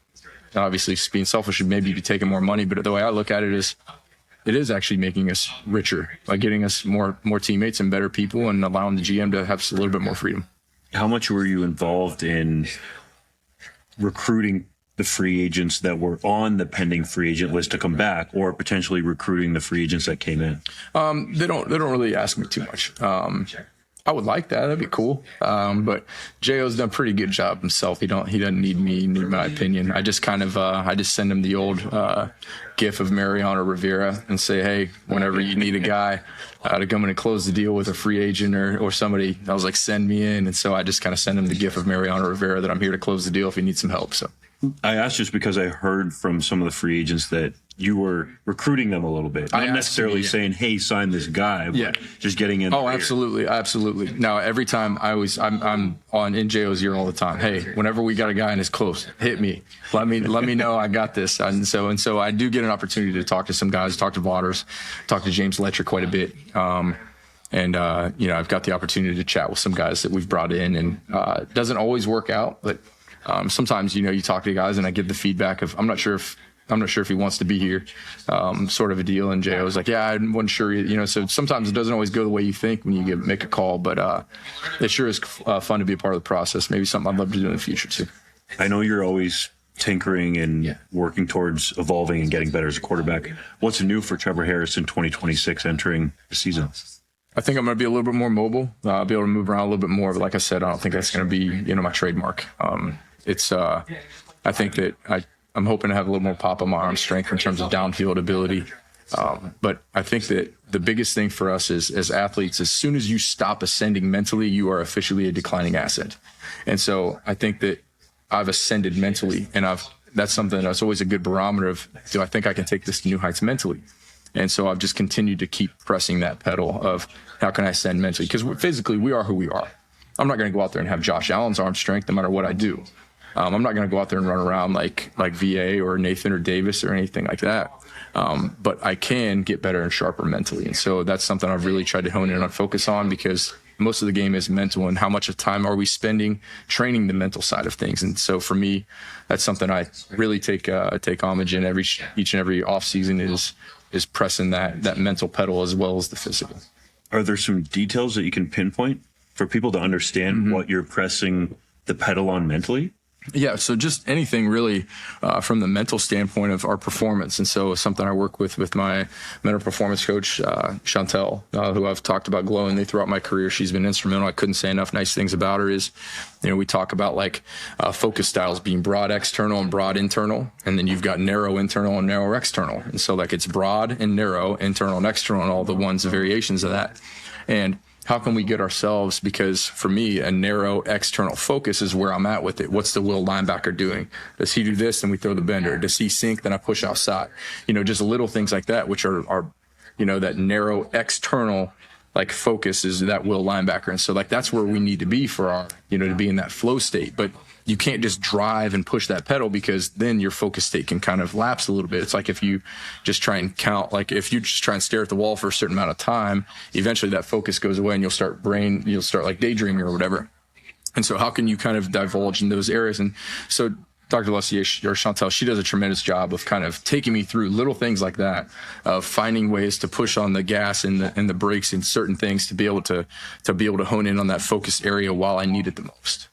Obviously, being selfish would maybe be taking more money, but the way I look at it is actually making us richer by getting us more teammates and better people and allowing the GM to have a little bit more freedom. How much were you involved in recruiting the free agents that were on the pending free agent list to come back, or potentially recruiting the free agents that came in? They don't really ask me too much. I would like that. That'd be cool. But J.O.'s done a pretty good job himself. He doesn't need me, need my opinion. I just kind of, I just send him the old gif of Mariano Rivera and say, hey, whenever you need a guy to come in and close the deal with a free agent or somebody, I was like, send me in. And so I just kind of send him the gif of Mariano Rivera that I'm here to close the deal if he needs some help. So I asked just because I heard from some of the free agents that you were recruiting them a a bit. Not necessarily saying, hey, sign this guy, but just getting in. Oh, absolutely. Now, every time I'm on NJO's ear all the time. Hey, whenever we got a guy in his close, hit me. Let me know I got this. And so I do get an opportunity to talk to some guys, talk to Waters, talk to James Letcher quite a bit. I've got the opportunity to chat with some guys that we've brought in, and it doesn't always work out, but sometimes, you talk to guys and I get the feedback of, I'm not sure if he wants to be here, sort of a deal. And J.O. was like, yeah, I wasn't sure, so sometimes it doesn't always go the way you think when you make a call, but it sure is fun to be a part of the process. Maybe something I'd love to do in the future too. I know you're always tinkering and working towards evolving and getting better as a quarterback. What's new for Trevor Harris in 2026 entering the season? I think I'm going to be a little bit more mobile. I'll be able to move around a little bit more. But like I said, I don't think that's going to be, my trademark. I think that I'm hoping to have a little more pop on my arm strength in terms of downfield ability. But I think that the biggest thing for us is, as athletes, as soon as you stop ascending mentally, you are officially a declining asset. And so I think that I've ascended mentally, and that's something that's always a good barometer of, do I think I can take this to new heights mentally? And so I've just continued to keep pressing that pedal of how can I ascend mentally? Because physically we are who we are. I'm not going to go out there and have Josh Allen's arm strength no matter what I do. I'm not going to go out there and run around like VA or Nathan or Davis or anything like that. But I can get better and sharper mentally. And so that's something I've really tried to hone in on, focus on, because most of the game is mental, and how much of time are we spending training the mental side of things. And so for me, that's something I really take homage in each and every off season is pressing that mental pedal as well as the physical. Are there some details that you can pinpoint for people to understand what you're pressing the pedal on mentally? Yeah, so just anything really from the mental standpoint of our performance. And so something I work with my mental performance coach, Chantel, who I've talked about glowingly throughout my career. She's been instrumental. I couldn't say enough nice things about her. Is, we talk about focus styles being broad external and broad internal. And then you've got narrow internal and narrow external. And so it's broad and narrow, internal and external, and all the variations of that. And how can we get ourselves, because for me, a narrow external focus is where I'm at with it. What's the will linebacker doing? Does he do this? Then we throw the bender. Does he sink? Then I push outside. Just little things like that, which are that narrow external focus is that will linebacker. And so that's where we need to be for our, to be in that flow state. But you can't just drive and push that pedal, because then your focus state can kind of lapse a little bit. It's like if you just try and count, if you just try and stare at the wall for a certain amount of time, eventually that focus goes away and you'll start daydreaming or whatever. And so how can you kind of divulge in those areas? And so Dr. Lalji or Chantel, she does a tremendous job of kind of taking me through little things like that, of finding ways to push on the gas and the brakes in certain things to be able to hone in on that focus area while I need it the most.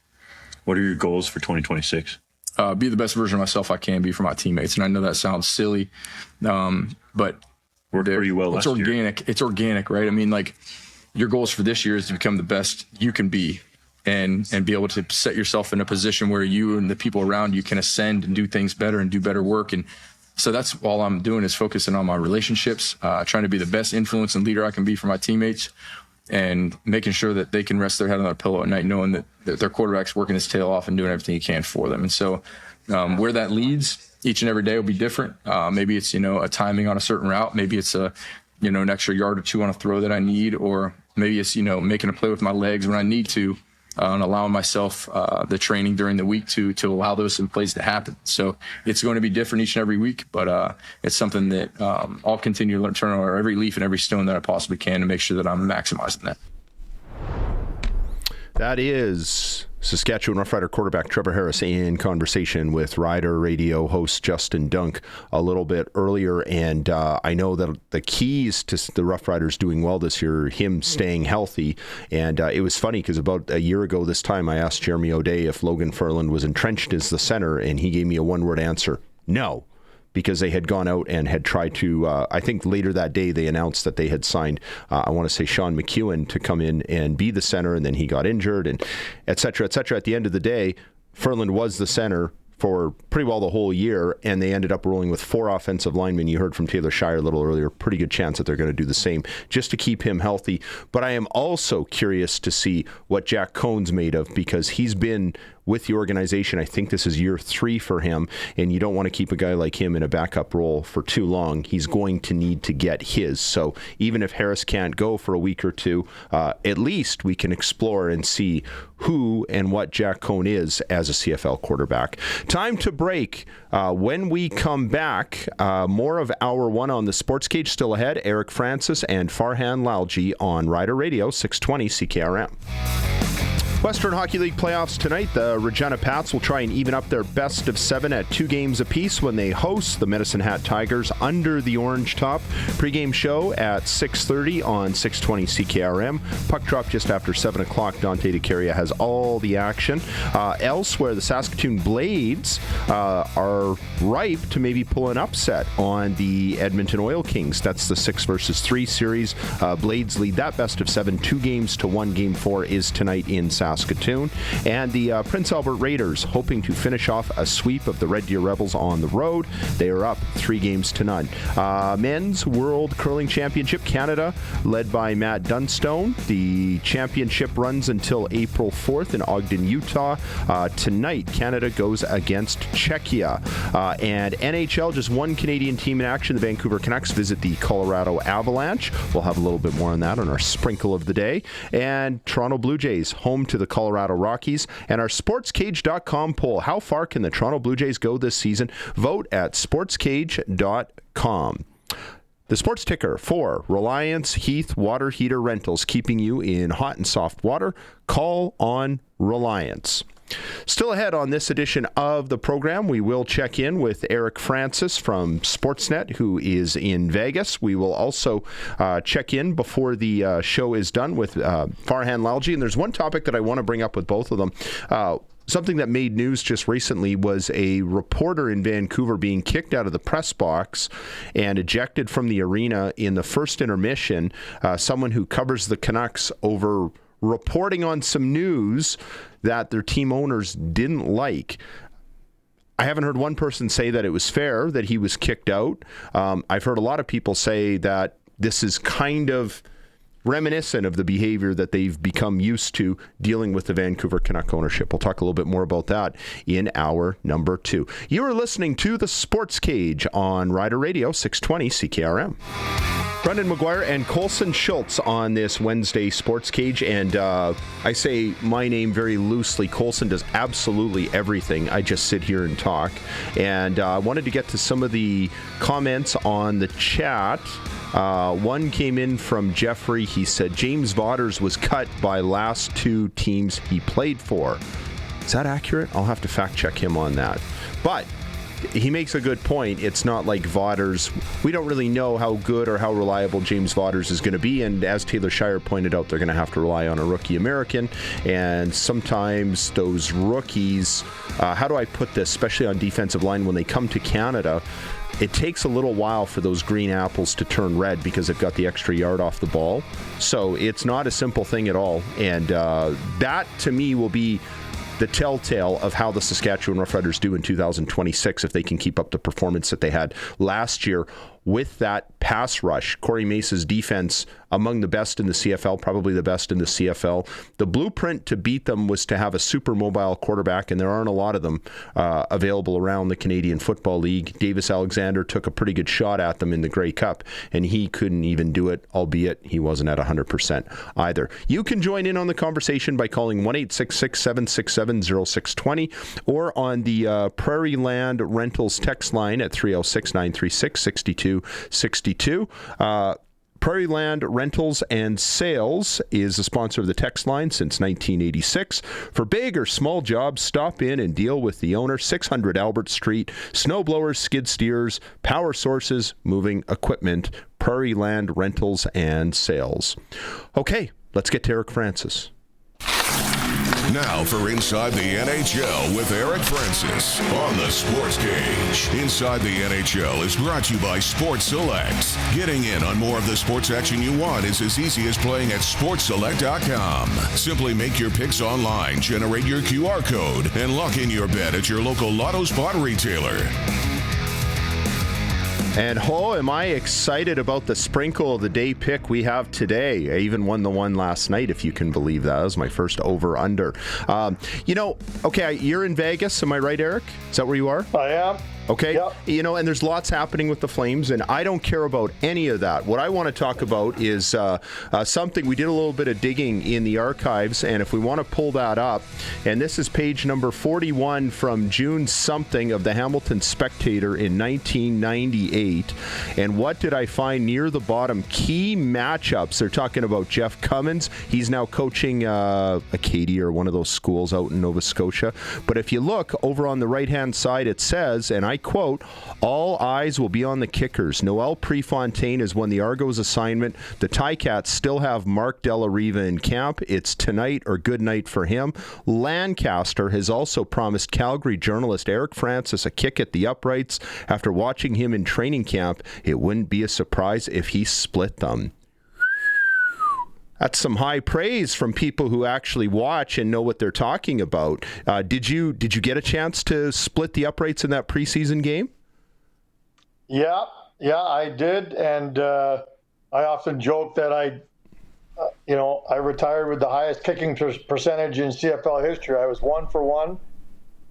What are your goals for 2026? Be the best version of myself I can be for my teammates. And I know that sounds silly, but worked pretty well. It's organic. It's organic, right? I mean, your goals for this year is to become the best you can be, and be able to set yourself in a position where you and the people around you can ascend and do things better and do better work. And so that's all I'm doing, is focusing on my relationships, trying to be the best influence and leader I can be for my teammates, and making sure that they can rest their head on their pillow at night knowing that their quarterback's working his tail off and doing everything he can for them. And so where that leads, each and every day will be different. Maybe it's, a timing on a certain route. Maybe it's an extra yard or two on a throw that I need, or maybe it's, making a play with my legs when I need to, and allowing myself the training during the week to allow those plays to happen. So it's going to be different each and every week, but it's something that I'll continue to turn over every leaf and every stone that I possibly can to make sure that I'm maximizing that. That is Saskatchewan Roughrider quarterback Trevor Harris in conversation with Rider Radio host Justin Dunk a little bit earlier. And I know that the keys to the Roughriders doing well this year, him staying healthy. And it was funny because about a year ago this time, I asked Jeremy O'Day if Logan Ferland was entrenched as the center, and he gave me a one-word answer: no. Because they had gone out and had tried to, I think later that day they announced that they had signed, I want to say Sean McEwen to come in and be the center, and then he got injured, and et cetera, et cetera. At the end of the day, Ferland was the center for pretty well the whole year, and they ended up rolling with 4 offensive linemen. You heard from Taylor Shire a little earlier. Pretty good chance that they're going to do the same just to keep him healthy. But I am also curious to see what Jack Cohn's made of, because he's been with the organization. I think this is year 3 for him, and you don't want to keep a guy like him in a backup role for too long. He's going to need to get his. So even if Harris can't go for a week or two, at least we can explore and see who and what Jack Cohn is as a CFL quarterback. Time to break. When we come back, more of Hour 1 on the Sports Cage still ahead. Eric Francis and Farhan Lalji on Rider Radio, 620 CKRM. Western Hockey League playoffs tonight. The Regina Pats will try and even up their best of 7 at 2 games apiece when they host the Medicine Hat Tigers under the orange top. Pre-game show at 6:30 on 620 CKRM. Puck drop just after 7 o'clock. Dante DeCaria has all the action. Elsewhere, the Saskatoon Blades are ripe to maybe pull an upset on the Edmonton Oil Kings. That's the 6-versus-3 series. Blades lead that best of 7. 2 games to 1. Game 4 is tonight in Saskatoon. And the Prince Albert Raiders hoping to finish off a sweep of the Red Deer Rebels on the road. They are up 3 games to none. Men's World Curling Championship, Canada, led by Matt Dunstone. The championship runs until April 4th in Ogden, Utah. Tonight, Canada goes against Czechia. And NHL, just one Canadian team in action. The Vancouver Canucks visit the Colorado Avalanche. We'll have a little bit more on that on our sprinkle of the day. And Toronto Blue Jays, home to the Colorado Rockies. And our SportsCage.com poll: how far can the Toronto Blue Jays go this season? Vote at SportsCage.com. The sports ticker for Reliance Heath Water Heater Rentals, keeping you in hot and soft water. Call on Reliance. Still ahead on this edition of the program, we will check in with Eric Francis from Sportsnet, who is in Vegas. We will also check in before the show is done with Farhan Lalji. And there's one topic that I want to bring up with both of them. Something that made news just recently was a reporter in Vancouver being kicked out of the press box and ejected from the arena in the first intermission. Someone who covers the Canucks over reporting on some news that their team owners didn't like. I haven't heard one person say that it was fair that he was kicked out. I've heard a lot of people say that this is kind of reminiscent of the behavior that they've become used to dealing with the Vancouver Canuck ownership. We'll talk a little bit more about that in hour number 2. You are listening to the Sports Cage on Rider Radio, 620 CKRM. Brendan McGuire and Colson Schultz on this Wednesday Sports Cage, and I say my name very loosely. Colson does absolutely everything. I just sit here and talk, and I wanted to get to some of the comments on the chat. One came in from Jeffrey. He said James Vaughters was cut by last 2 teams he played for. Is that accurate? I'll have to fact check him on that. But he makes a good point. It's not like Vaughters. We don't really know how good or how reliable James Vaughters is going to be. And as Taylor Shire pointed out, they're going to have to rely on a rookie American. And sometimes those rookies, how do I put this, especially on defensive line, when they come to Canada, it takes a little while for those green apples to turn red because they've got the extra yard off the ball. So it's not a simple thing at all. And that, to me, will be the telltale of how the Saskatchewan Roughriders do in 2026 if they can keep up the performance that they had last year with that pass rush. Corey Mace's defense, among the best in the CFL, probably the best in the CFL. The blueprint to beat them was to have a super mobile quarterback, and there aren't a lot of them available around the Canadian Football League. Davis Alexander took a pretty good shot at them in the Grey Cup, and he couldn't even do it, albeit he wasn't at 100% either. You can join in on the conversation by calling 1-866-767-0620 or on the Prairie Land Rentals text line at 306-936-6262. Prairie Land Rentals and Sales is a sponsor of the text line since 1986. For big or small jobs, stop in and deal with the owner. 600 Albert Street. Snowblowers, skid steers, power sources, moving equipment. Prairie Land Rentals and Sales. Okay, let's get to Eric Francis. Now for Inside the NHL with Eric Francis on the Sports Cage. Inside the NHL is brought to you by Sports Select. Getting in on more of the sports action you want is as easy as playing at sportsselect.com. Simply make your picks online, generate your QR code, and lock in your bet at your local Lotto Spot retailer. And am I excited about the sprinkle of the day pick we have today. I even won the one last night, if you can believe that. That was my first over-under. Okay, you're in Vegas, am I right, Eric? Is that where you are? I am. Okay. Yep. And there's lots happening with the Flames, and I don't care about any of that. What I want to talk about is something we did a little bit of digging in the archives, and if we want to pull that up, and this is page number 41 from June something of the Hamilton Spectator in 1998. And what did I find near the bottom? Key matchups. They're talking about Jeff Cummins. He's now coaching Acadia or one of those schools out in Nova Scotia. But if you look over on the right-hand side, it says, and I quote, all eyes will be on the kickers. Noel Prefontaine has won the Argos assignment. The Ticats still have Mark Della Riva in camp. It's tonight or good night for him. Lancaster has also promised Calgary journalist Eric Francis a kick at the uprights. After watching him in training camp, it wouldn't be a surprise if he split them. That's some high praise from people who actually watch and know what they're talking about. Did you get a chance to split the uprights in that preseason game? Yeah, I did, and I often joke that I retired with the highest kicking percentage in CFL history. I was 1 for 1,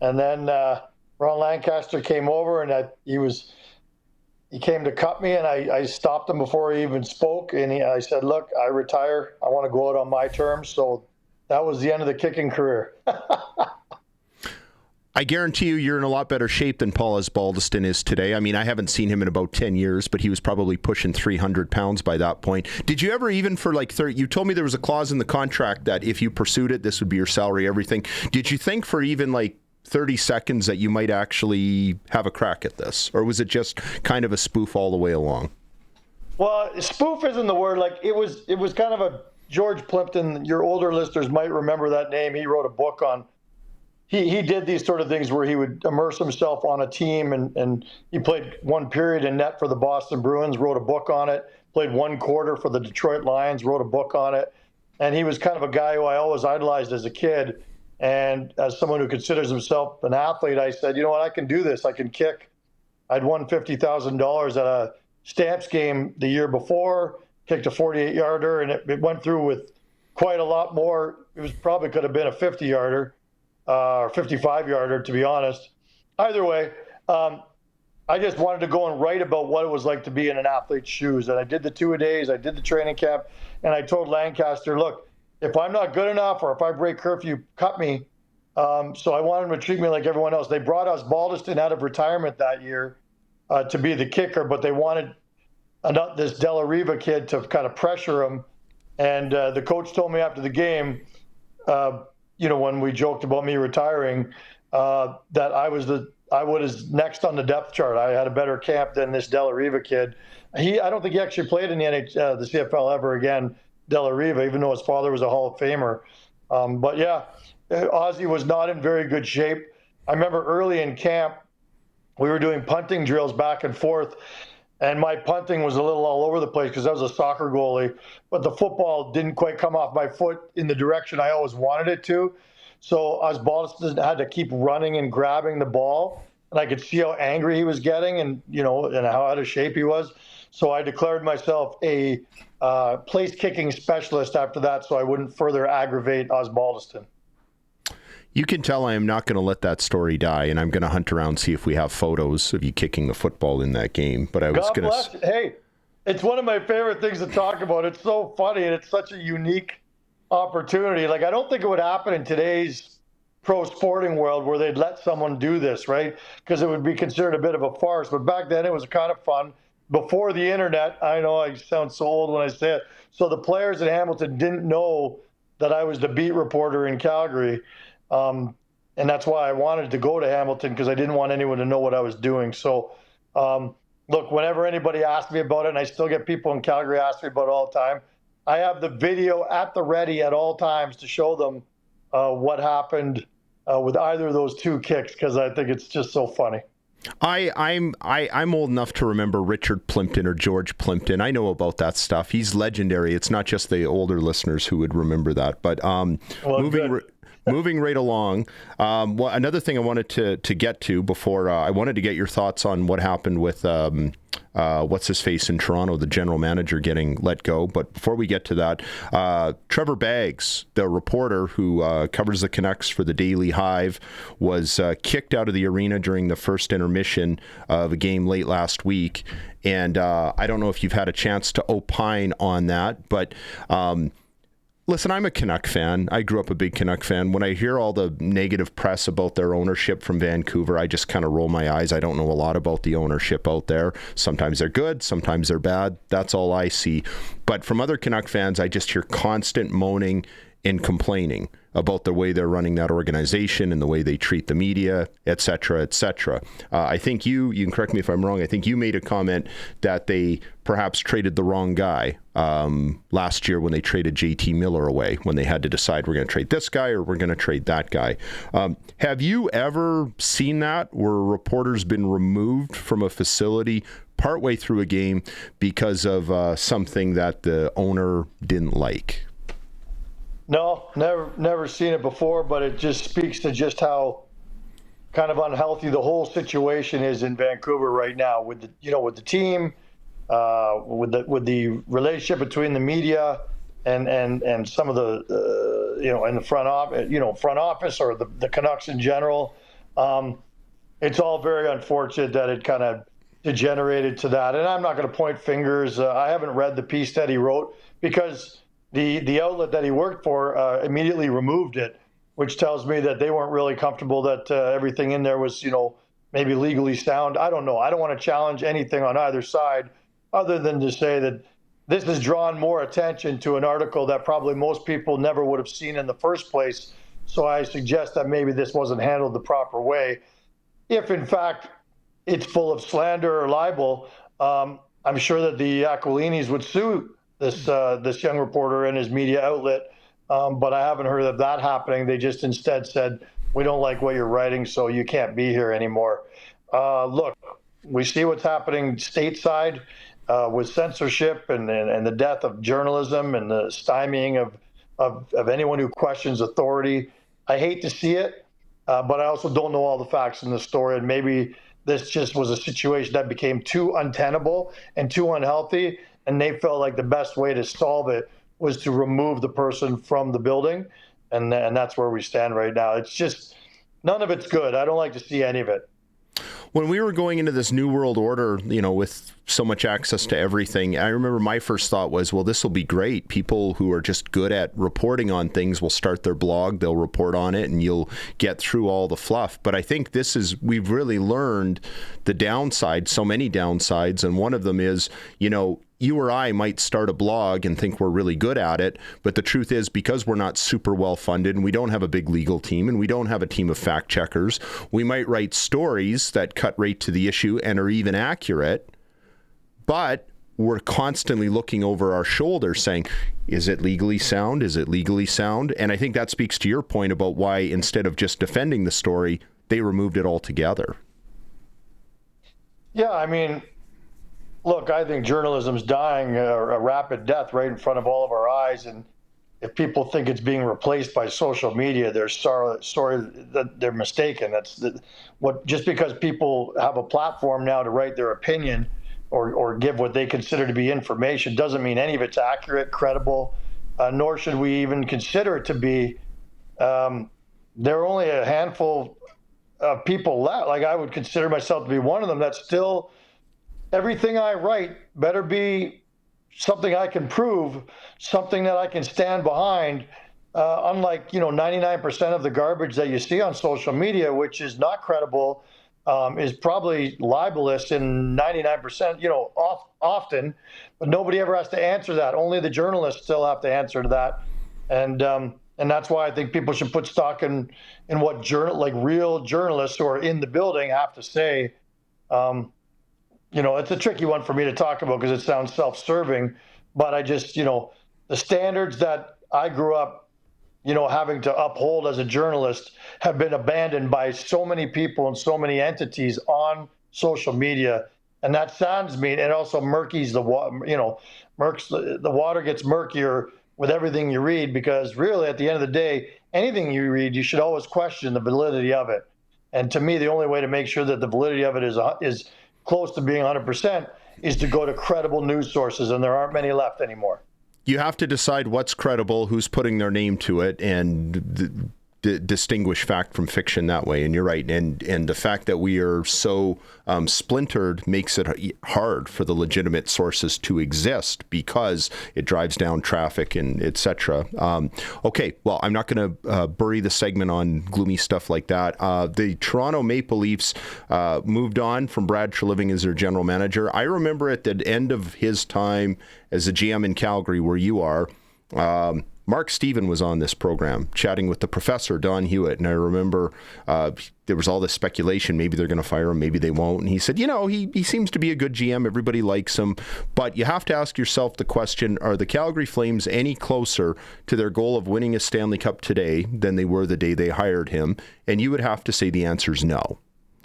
and then Ron Lancaster came over, and he came to cut me, and I stopped him before he even spoke. And I said, look, I retire. I want to go out on my terms. So that was the end of the kicking career. I guarantee you're in a lot better shape than Paul Osbaldiston is today. I mean, I haven't seen him in about 10 years, but he was probably pushing 300 pounds by that point. Did you ever, even for like 30, you told me there was a clause in the contract that if you pursued it, this would be your salary, everything. Did you think for even like 30 seconds that you might actually have a crack at this? Or was it just kind of a spoof all the way along? Well, spoof isn't the word. Like it was kind of a George Plimpton. Your older listeners might remember that name. He wrote a book on, he did these sort of things where he would immerse himself on a team, and he played one period in net for the Boston Bruins, wrote a book on it, played one quarter for the Detroit Lions, wrote a book on it. And he was kind of a guy who I always idolized as a kid. And as someone who considers himself an athlete, I said, you know what, I can do this. I can kick. I'd won $50,000 at a Stamps game the year before, kicked a 48-yarder, and it went through with quite a lot more. It was probably could have been a 50-yarder or 55-yarder, to be honest. Either way, I just wanted to go and write about what it was like to be in an athlete's shoes. And I did the 2-a-days, I did the training camp, and I told Lancaster, look, if I'm not good enough or if I break curfew, cut me. So I wanted them to treat me like everyone else. They brought us Osbaldiston out of retirement that year to be the kicker, but they wanted this Della Riva kid to kind of pressure him. And the coach told me after the game, when we joked about me retiring, that I was next on the depth chart. I had a better camp than this Della Riva kid. I don't think he actually played in the CFL ever again, Della Riva, even though his father was a Hall of Famer. But yeah, Ozzy was not in very good shape. I remember early in camp, we were doing punting drills back and forth, and my punting was a little all over the place because I was a soccer goalie, but the football didn't quite come off my foot in the direction I always wanted it to. So Osbaldiston had to keep running and grabbing the ball, and I could see how angry he was getting and how out of shape he was. So I declared myself a place kicking specialist after that, so I wouldn't further aggravate Osbaldiston. You can tell I am not going to let that story die, and I'm going to hunt around and see if we have photos of you kicking the football in that game. But I was going to. Hey, it's one of my favorite things to talk about. It's so funny, and it's such a unique opportunity. Like, I don't think it would happen in today's pro sporting world where they'd let someone do this, right? Because it would be considered a bit of a farce. But back then, it was kind of fun. before the internet. I know I sound so old when I say it. So the players in Hamilton didn't know that I was the beat reporter in Calgary. And that's why I wanted to go to Hamilton, because I didn't want anyone to know what I was doing. So, look, whenever anybody asks me about it, and I still get people in Calgary ask me about it all the time, I have the video at the ready at all times to show them what happened with either of those two kicks, because I think it's just so funny. I'm old enough to remember Richard Plimpton or George Plimpton. I know about that stuff. He's legendary. It's not just the older listeners who would remember that. But moving right along, another thing I wanted to get to before I wanted to get your thoughts on what happened with what's his face in Toronto, the general manager getting let go. But before we get to that, Trevor Baggs, the reporter who covers the Canucks for the Daily Hive, was kicked out of the arena during the first intermission of a game late last week. And I don't know if you've had a chance to opine on that, but listen, I'm a Canuck fan. I grew up a big Canuck fan. When I hear all the negative press about their ownership from Vancouver, I just kind of roll my eyes. I don't know a lot about the ownership out there. Sometimes they're good, sometimes they're bad. That's all I see. But from other Canuck fans, I just hear constant moaning and complaining about the way they're running that organization and the way they treat the media, et cetera, et cetera. I think you can correct me if I'm wrong, I think you made a comment that they perhaps traded the wrong guy last year when they traded JT Miller away, when they had to decide we're going to trade this guy or we're going to trade that guy. Have you ever seen that, where a reporter's been removed from a facility partway through a game because of something that the owner didn't like? No, never seen it before, but it just speaks to just how kind of unhealthy the whole situation is in Vancouver right now, with the team, with the relationship between the media and some of the in the front office or the Canucks in general. It's all very unfortunate that it kind of degenerated to that. And I'm not going to point fingers. I haven't read the piece that he wrote, because the outlet that he worked for immediately removed it, which tells me that they weren't really comfortable that everything in there was, maybe legally sound. I don't know. I don't want to challenge anything on either side, other than to say that this has drawn more attention to an article that probably most people never would have seen in the first place. So I suggest that maybe this wasn't handled the proper way. If, in fact, it's full of slander or libel, I'm sure that the Aquilinis would sue this young reporter and his media outlet, but I haven't heard of that happening. They just instead said, we don't like what you're writing, so you can't be here anymore. Look, we see what's happening stateside with censorship and the death of journalism and the stymieing of anyone who questions authority. I hate to see it, but I also don't know all the facts in the story, and maybe this just was a situation that became too untenable and too unhealthy, and they felt like the best way to solve it was to remove the person from the building. And that's where we stand right now. It's just, none of it's good. I don't like to see any of it. When we were going into this new world order, with so much access to everything, I remember my first thought was, well, this will be great. People who are just good at reporting on things will start their blog, they'll report on it, and you'll get through all the fluff. But I think we've really learned the downside, so many downsides, and one of them is, you or I might start a blog and think we're really good at it, but the truth is, because we're not super well funded and we don't have a big legal team and we don't have a team of fact checkers, we might write stories that cut right to the issue and are even accurate, but we're constantly looking over our shoulder saying, is it legally sound? Is it legally sound? And I think that speaks to your point about why, instead of just defending the story, they removed it altogether. Yeah, I mean, look, I think journalism's dying a rapid death right in front of all of our eyes. And if people think it's being replaced by social media, they're sorry that they're mistaken. Just because people have a platform now to write their opinion or give what they consider to be information doesn't mean any of it's accurate, credible, nor should we even consider it to be. There are only a handful of people left. Like, I would consider myself to be one of them that's still. Everything I write better be something I can prove, something that I can stand behind, unlike 99% of the garbage that you see on social media, which is not credible, is probably libelous in 99%, often, but nobody ever has to answer that. Only the journalists still have to answer to that. And that's why I think people should put stock in what real journalists who are in the building have to say. It's a tricky one for me to talk about because it sounds self-serving, but I just, the standards that I grew up, having to uphold as a journalist have been abandoned by so many people and so many entities on social media. And that sounds mean. It also murkies the water, the water gets murkier with everything you read, because really at the end of the day, anything you read, you should always question the validity of it. And to me, the only way to make sure that the validity of it is close to being 100% is to go to credible news sources, and there aren't many left anymore. You have to decide what's credible, who's putting their name to it, and distinguish fact from fiction that way. And you're right. And the fact that we are so splintered makes it hard for the legitimate sources to exist because it drives down traffic and etc. Okay, well, I'm not going to bury the segment on gloomy stuff like that. The Toronto Maple Leafs moved on from Brad Treliving as their general manager. I remember at the end of his time as a GM in Calgary, where you are, Mark Steven was on this program chatting with the professor, Don Hewitt. And I remember there was all this speculation. Maybe they're going to fire him. Maybe they won't. And he said, he seems to be a good GM. Everybody likes him. But you have to ask yourself the question, are the Calgary Flames any closer to their goal of winning a Stanley Cup today than they were the day they hired him? And you would have to say the answer is no.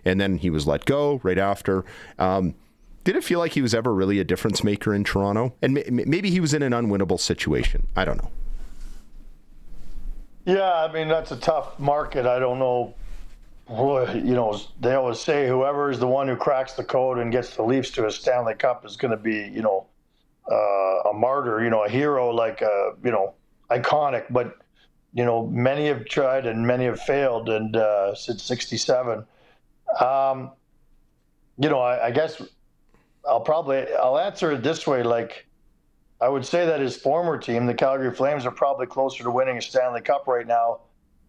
And then he was let go right after. Did it feel like he was ever really a difference maker in Toronto? And maybe he was in an unwinnable situation. I don't know. Yeah, I mean, that's a tough market. I don't know. They always say whoever is the one who cracks the code and gets the Leafs to a Stanley Cup is going to be, a martyr, a hero, iconic. But, many have tried and many have failed, and since 67. I guess I'll answer it this way. I would say that his former team, the Calgary Flames, are probably closer to winning a Stanley Cup right now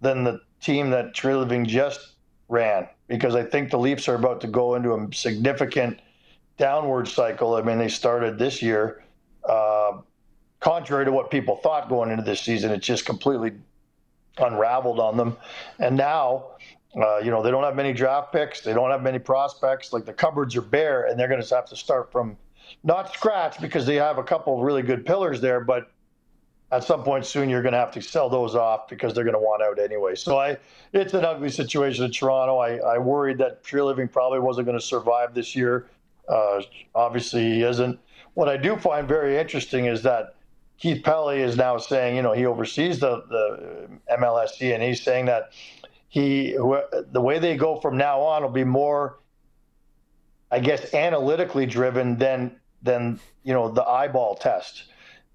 than the team that Treliving just ran, because I think the Leafs are about to go into a significant downward cycle. I mean, they started this year, contrary to what people thought going into this season, it just completely unraveled on them. And now, they don't have many draft picks. They don't have many prospects. The cupboards are bare, and they're going to have to start from not scratch, because they have a couple of really good pillars there, but at some point soon you're going to have to sell those off because they're going to want out anyway. So it's an ugly situation in Toronto. I worried that Treliving probably wasn't going to survive this year. Obviously he isn't. What I do find very interesting is that Keith Pelley is now saying, he oversees the MLSE, and he's saying that the way they go from now on will be more, I guess, analytically driven than the eyeball test.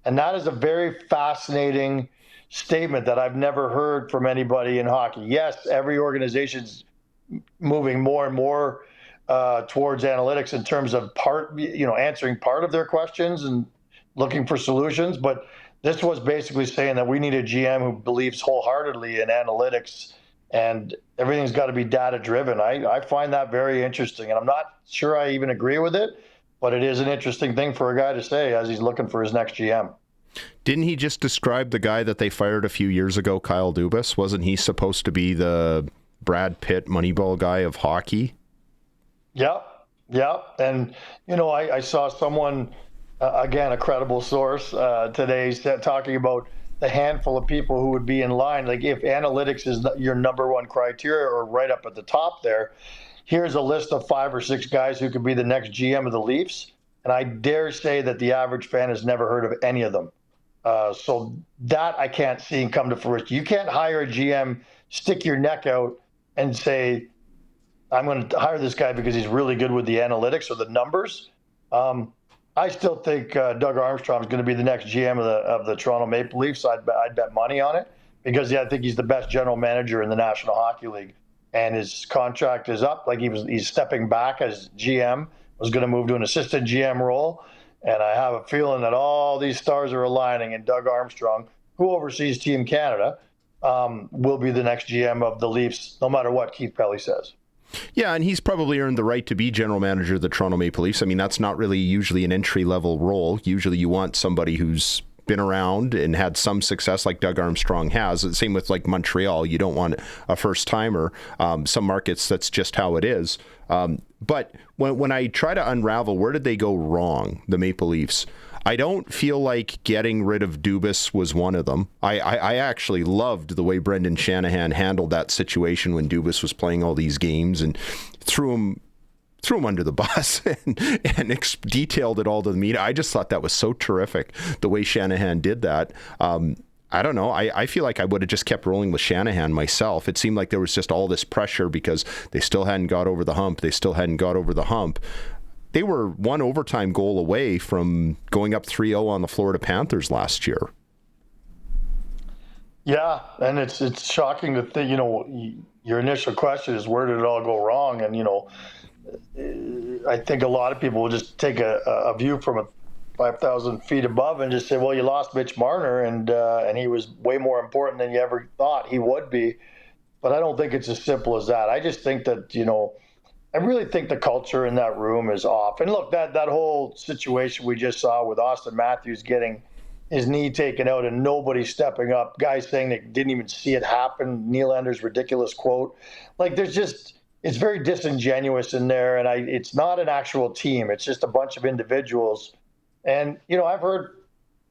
And that is a very fascinating statement that I've never heard from anybody in hockey. Yes, every organization's moving more and more towards analytics in terms of answering part of their questions and looking for solutions. But this was basically saying that we need a GM who believes wholeheartedly in analytics, and everything's got to be data driven. I find that very interesting, and I'm not sure I even agree with it, but it is an interesting thing for a guy to say as he's looking for his next GM. Didn't he just describe the guy that they fired a few years ago, Kyle Dubas? Wasn't he supposed to be the Brad Pitt Moneyball guy of hockey? Yep. And, I saw someone, again, a credible source today talking about the handful of people who would be in line. If analytics is your number one criteria, or right up at the top there, here's a list of 5 or 6 guys who could be the next GM of the Leafs. And I dare say that the average fan has never heard of any of them. So that I can't see come to fruition. You can't hire a GM, stick your neck out and say, I'm going to hire this guy because he's really good with the analytics or the numbers. I still think Doug Armstrong is going to be the next GM of the Toronto Maple Leafs. I'd bet money on it, because I think he's the best general manager in the National Hockey League, and his contract is up. He's stepping back as GM, was going to move to an assistant GM role, and I have a feeling that all these stars are aligning, and Doug Armstrong, who oversees Team Canada, will be the next GM of the Leafs, no matter what Keith Pelley says. Yeah, and he's probably earned the right to be general manager of the Toronto Maple Leafs. I mean, that's not really usually an entry-level role. Usually you want somebody who's been around and had some success like Doug Armstrong has. Same with like Montreal. You don't want a first-timer. Some markets, that's just how it is. But when I try to unravel, where did they go wrong, the Maple Leafs? I don't feel like getting rid of Dubas was one of them. I actually loved the way Brendan Shanahan handled that situation when Dubas was playing all these games and threw him under the bus and detailed it all to the media. I just thought that was so terrific, the way Shanahan did that. I don't know. I feel like I would have just kept rolling with Shanahan myself. It seemed like there was just all this pressure because they still hadn't got over the hump. They were one overtime goal away from going up 3-0 on the Florida Panthers last year. Yeah, and it's shocking to think, your initial question is where did it all go wrong? And, I think a lot of people will just take a view from 5,000 feet above and just say, well, you lost Mitch Marner and he was way more important than you ever thought he would be. But I don't think it's as simple as that. I just think that, I really think the culture in that room is off. And look, that whole situation we just saw with Austin Matthews getting his knee taken out and nobody stepping up, guys saying they didn't even see it happen, Nylander's ridiculous quote. Like, it's very disingenuous in there, and it's not an actual team. It's just a bunch of individuals. And, I've heard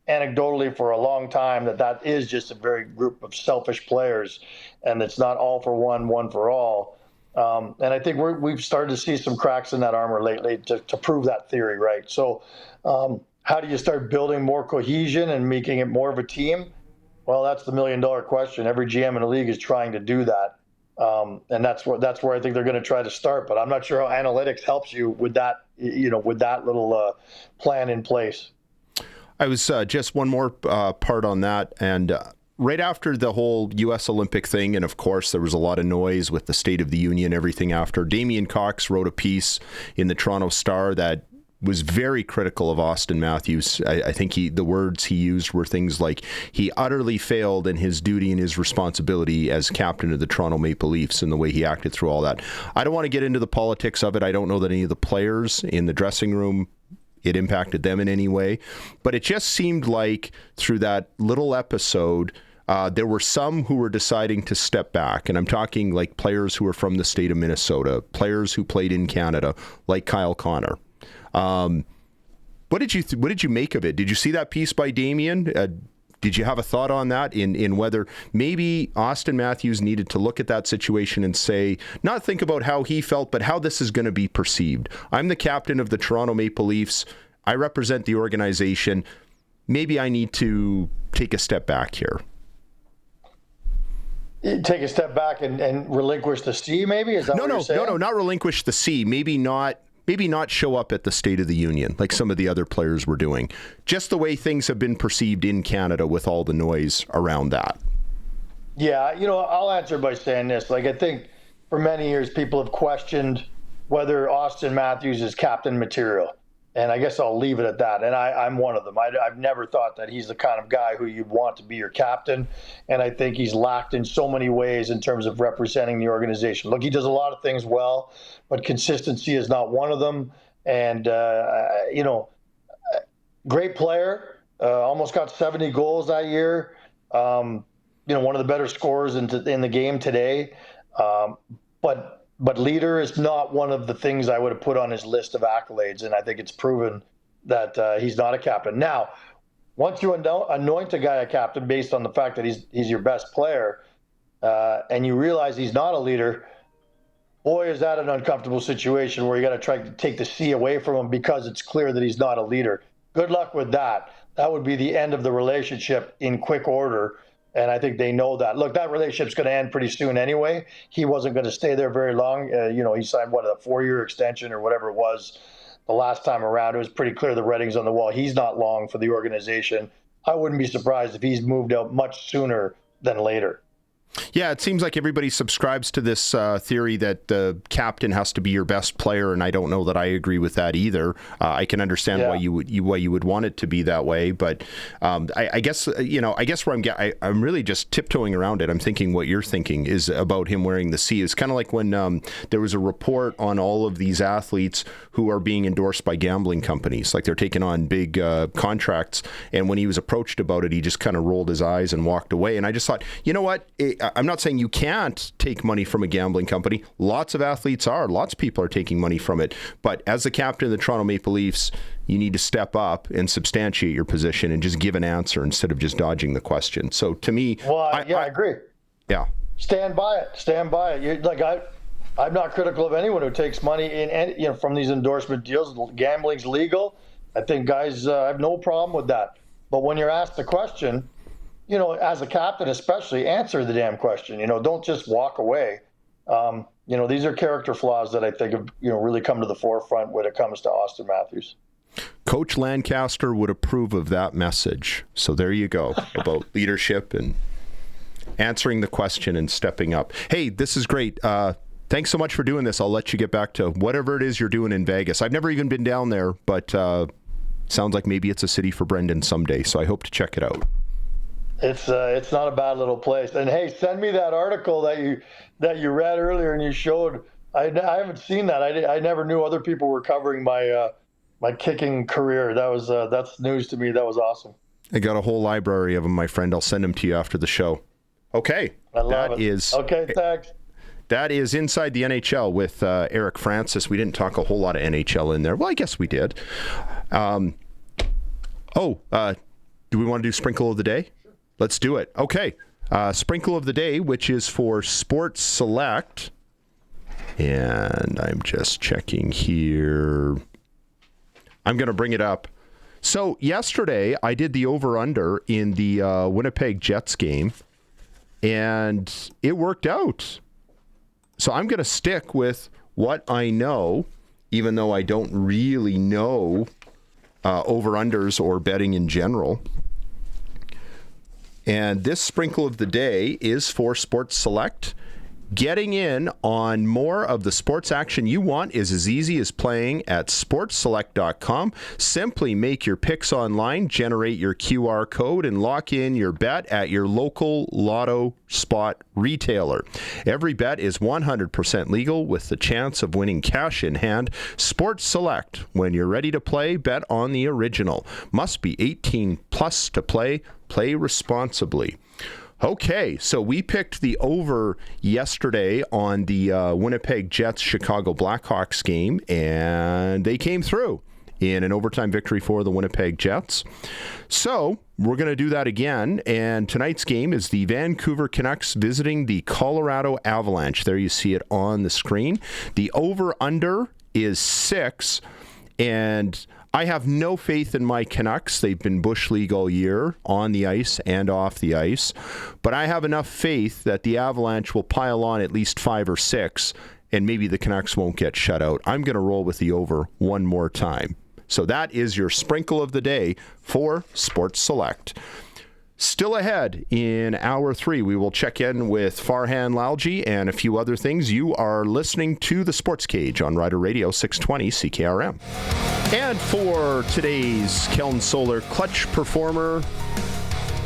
anecdotally for a long time that is just a very group of selfish players, and it's not all for one for all. And I think we've started to see some cracks in that armor lately to prove that theory right. So how do you start building more cohesion and making it more of a team? Well, that's the $1 million question. Every GM in the league is trying to do that. And that's where I think they're going to try to start. But I'm not sure how analytics helps you with that, with that little plan in place. I was just one more part on that. And right after the whole U.S. Olympic thing, and of course there was a lot of noise with the State of the Union, everything after, Damian Cox wrote a piece in the Toronto Star that was very critical of Austin Matthews. I think the words he used were things like he utterly failed in his duty and his responsibility as captain of the Toronto Maple Leafs and the way he acted through all that. I don't want to get into the politics of it. I don't know that any of the players in the dressing room, it impacted them in any way. But it just seemed like through that little episode, there were some who were deciding to step back. And I'm talking like players who are from the state of Minnesota, players who played in Canada, like Kyle Connor. What did you make of it? Did you see that piece by Damian? Did you have a thought on that in whether maybe Austin Matthews needed to look at that situation and say, not think about how he felt, but how this is going to be perceived? I'm the captain of the Toronto Maple Leafs. I represent the organization. Maybe I need to take a step back here. Take a step back and relinquish the C, maybe? Is that what you're saying? No, not relinquish the C. Maybe not show up at the State of the Union like some of the other players were doing. Just the way things have been perceived in Canada with all the noise around that. Yeah, I'll answer by saying this. Like, I think for many years people have questioned whether Austin Matthews is captain material. And I guess I'll leave it at that. And I'm one of them. I've never thought that he's the kind of guy who you'd want to be your captain. And I think he's lacked in so many ways in terms of representing the organization. Look, he does a lot of things well, but consistency is not one of them. And, great player, almost got 70 goals that year. One of the better scorers in the game today. But leader is not one of the things I would have put on his list of accolades, and I think it's proven that he's not a captain. Now, once you anoint a guy a captain based on the fact that he's your best player, and you realize he's not a leader, boy, is that an uncomfortable situation where you got to try to take the C away from him because it's clear that he's not a leader. Good luck with that. That would be the end of the relationship in quick order. And I think they know that. Look, that relationship's going to end pretty soon anyway. He wasn't going to stay there very long. He signed, a 4-year extension or whatever it was the last time around. It was pretty clear the writing's on the wall. He's not long for the organization. I wouldn't be surprised if he's moved out much sooner than later. Yeah, it seems like everybody subscribes to this theory that the captain has to be your best player, and I don't know that I agree with that either. I can understand why you would want it to be that way, but I guess where I'm really just tiptoeing around it. I'm thinking what you're thinking is about him wearing the C. It's kind of like when there was a report on all of these athletes who are being endorsed by gambling companies, like they're taking on big contracts, and when he was approached about it, he just kind of rolled his eyes and walked away. And I just thought, you know what? I'm not saying you can't take money from a gambling company. Lots of athletes are. Lots of people are taking money from it. But as the captain of the Toronto Maple Leafs, you need to step up and substantiate your position and just give an answer instead of just dodging the question. So to me... Well, I agree. Yeah. Stand by it. Stand by it. I'm not critical of anyone who takes money from these endorsement deals. Gambling's legal. I think guys have no problem with that. But when you're asked the question... as a captain especially, answer the damn question. Don't just walk away. These are character flaws that I think have, really come to the forefront when it comes to Austin Matthews. Coach Lancaster would approve of that message. So there you go, about leadership and answering the question and stepping up. Hey, this is great. Thanks so much for doing this. I'll let you get back to whatever it is you're doing in Vegas. I've never even been down there, but sounds like maybe it's a city for Brendan someday. So I hope to check it out. It's not a bad little place. And hey, send me that article that you read earlier and you showed. I haven't seen that. I never knew other people were covering my kicking career. That's news to me. That was awesome. I got a whole library of them, my friend. I'll send them to you after the show. Okay. I love it. Okay, thanks. That is Inside the NHL with Eric Francis. We didn't talk a whole lot of NHL in there. Well, I guess we did. Do we want to do Sprinkle of the Day? Let's do it. Okay. Sprinkle of the Day, which is for Sports Select. And I'm just checking here. I'm going to bring it up. So yesterday, I did the over-under in the Winnipeg Jets game, and it worked out. So I'm going to stick with what I know, even though I don't really know over-unders or betting in general. And this Sprinkle of the Day is for Sports Select. Getting in on more of the sports action you want is as easy as playing at sportsselect.com. Simply make your picks online, generate your QR code, and lock in your bet at your local lotto spot retailer. Every bet is 100% legal with the chance of winning cash in hand. Sports Select. When you're ready to play, bet on the original. Must be 18 plus to play. Play responsibly. Okay, so we picked the over yesterday on the Winnipeg Jets Chicago Blackhawks game, and they came through in an overtime victory for the Winnipeg Jets. So we're going to do that again, and tonight's game is the Vancouver Canucks visiting the Colorado Avalanche. There you see it on the screen. The over-under is 6, and I have no faith in my Canucks. They've been Bush League all year, on the ice and off the ice. But I have enough faith that the Avalanche will pile on at least 5 or 6, and maybe the Canucks won't get shut out. I'm going to roll with the over one more time. So that is your Sprinkle of the Day for Sports Select. Still ahead in Hour 3, we will check in with Farhan, Lalji, and a few other things. You are listening to the Sports Cage on Rider Radio 620 CKRM. And for today's Keln Solar Clutch Performer,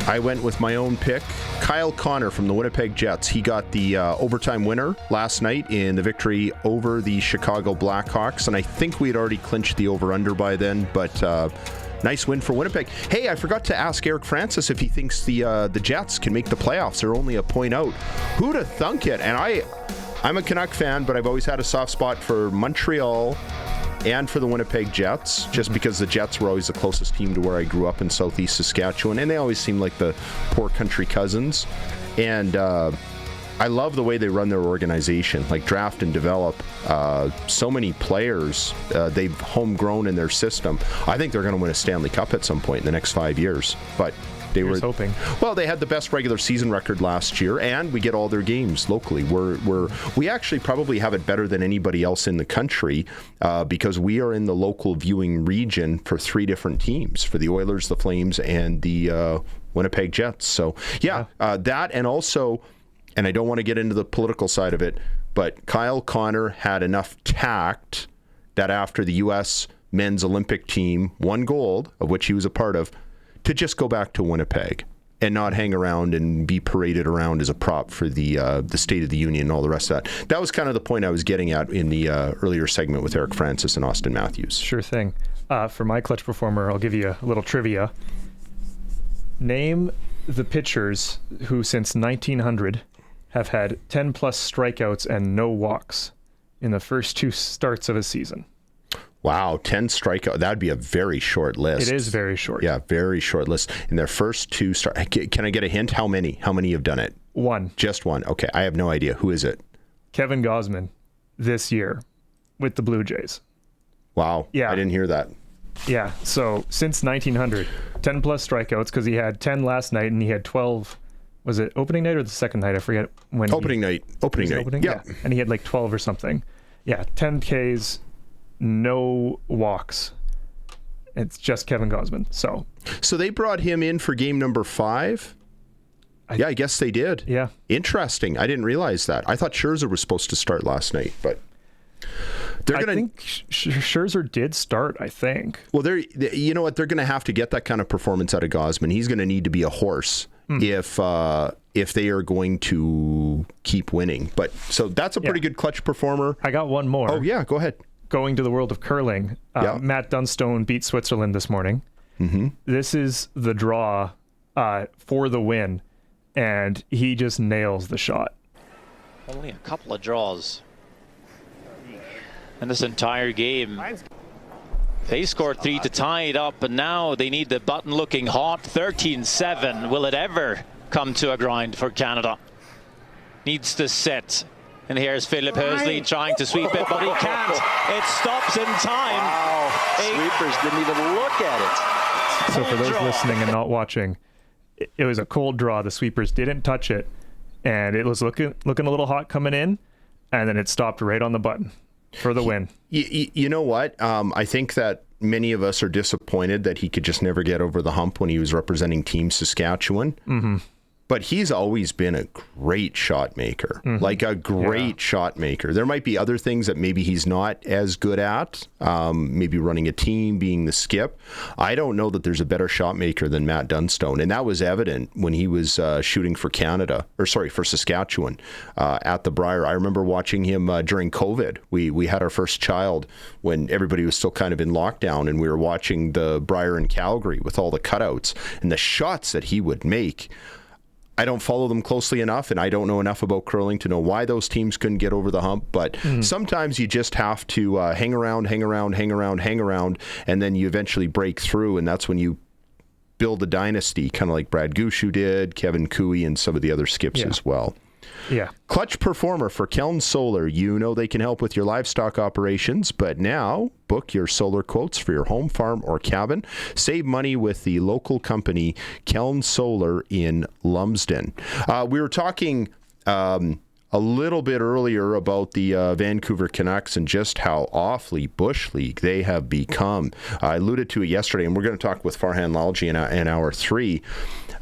I went with my own pick, Kyle Connor from the Winnipeg Jets. He got the overtime winner last night in the victory over the Chicago Blackhawks, and I think we had already clinched the over-under by then, but nice win for Winnipeg. Hey, I forgot to ask Eric Francis if he thinks the Jets can make the playoffs. They're only a point out. Who'd have thunk it? And I'm a Canuck fan, but I've always had a soft spot for Montreal and for the Winnipeg Jets, just because the Jets were always the closest team to where I grew up in southeast Saskatchewan, and they always seemed like the poor country cousins. And I love the way they run their organization, like draft and develop so many players they've homegrown in their system. I think they're going to win a Stanley Cup at some point in the next 5 years, but they were hoping. Well, they had the best regular season record last year, and we get all their games locally. We actually probably have it better than anybody else in the country because we are in the local viewing region for 3 different teams, for the Oilers, the Flames, and the Winnipeg Jets. So, that, and also and I don't want to get into the political side of it, but Kyle Connor had enough tact that after the U.S. men's Olympic team won gold, of which he was a part of, to just go back to Winnipeg and not hang around and be paraded around as a prop for the State of the Union and all the rest of that. That was kind of the point I was getting at in the earlier segment with Eric Francis and Austin Matthews. Sure thing. For my clutch performer, I'll give you a little trivia. Name the pitchers who since 1900 have had 10 plus strikeouts and no walks in the first 2 starts of a season. Wow, 10 strikeouts. That'd be a very short list. It is very short. Yeah, very short list. In their first 2 starts. Can I get a hint? How many? How many have done it? 1. Just 1. Okay, I have no idea. Who is it? Kevin Gausman this year with the Blue Jays. Wow. Yeah. I didn't hear that. Yeah, so since 1900, 10 plus strikeouts, because he had 10 last night and he had 12. Was it opening night or the second night? I forget when. Opening night. Yeah. And he had like 12 or something. Yeah, 10 Ks, no walks. It's just Kevin Gausman. So they brought him in for game number 5? Yeah, I guess they did. Yeah. Interesting. I didn't realize that. I thought Scherzer was supposed to start last night, but I think Scherzer did start, I think. Well, you know what? They're going to have to get that kind of performance out of Gausman. He's going to need to be a horse if they are going to keep winning. But so that's a pretty good clutch performer. I got one more. Oh, yeah. Go ahead. Going to the world of curling, Matt Dunstone beat Switzerland this morning. Mm-hmm. This is the draw for the win, and he just nails the shot. Only a couple of draws in this entire game. They scored 3 to tie it up, and now they need the button looking hot. 13-7. Will it ever come to a grind for Canada? Needs to set. And here's Philip Hersley trying to sweep it, but he can't. It stops in time. Wow. Sweepers didn't even look at it. So for those listening and not watching, it was a cold draw. The sweepers didn't touch it, and it was looking a little hot coming in, and then it stopped right on the button for the win. You know what? I think that many of us are disappointed that he could just never get over the hump when he was representing Team Saskatchewan. Mm-hmm. But he's always been a great shot maker, like a great shot maker. There might be other things that maybe he's not as good at, maybe running a team, being the skip. I don't know that there's a better shot maker than Matt Dunstone, and that was evident when he was shooting for for Saskatchewan at the Brier. I remember watching him during COVID. We had our first child when everybody was still kind of in lockdown, and we were watching the Brier in Calgary with all the cutouts and the shots that he would make. I don't follow them closely enough, and I don't know enough about curling to know why those teams couldn't get over the hump. But sometimes you just have to hang around, and then you eventually break through, and that's when you build a dynasty, kind of like Brad Gushue did, Kevin Cooey, and some of the other skips as well. Yeah. Clutch performer for Keln Solar. You know they can help with your livestock operations, but now book your solar quotes for your home, farm, or cabin. Save money with the local company Keln Solar in Lumsden. We were talking a little bit earlier about the Vancouver Canucks and just how awfully Bush League they have become. I alluded to it yesterday, and we're going to talk with Farhan Lalji in hour 3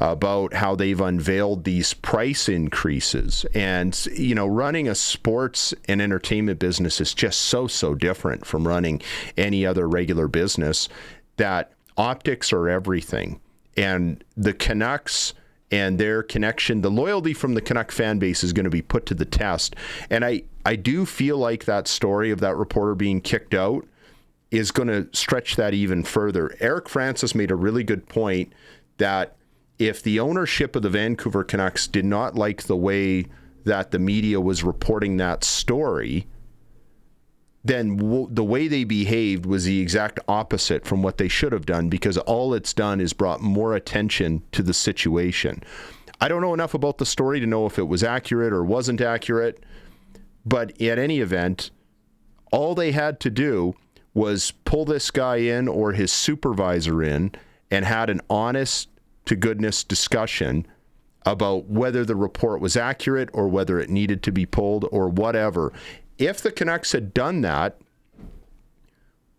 about how they've unveiled these price increases. And, you know, running a sports and entertainment business is just so different from running any other regular business, that optics are everything. And the Canucks and their connection, the loyalty from the Canuck fan base is going to be put to the test. And I do feel like that story of that reporter being kicked out is going to stretch that even further. Eric Francis made a really good point that if the ownership of the Vancouver Canucks did not like the way that the media was reporting that story, then the way they behaved was the exact opposite from what they should have done, because all it's done is brought more attention to the situation. I don't know enough about the story to know if it was accurate or wasn't accurate, but at any event, all they had to do was pull this guy in or his supervisor in and had an honest to goodness discussion about whether the report was accurate or whether it needed to be pulled or whatever. If the Canucks had done that,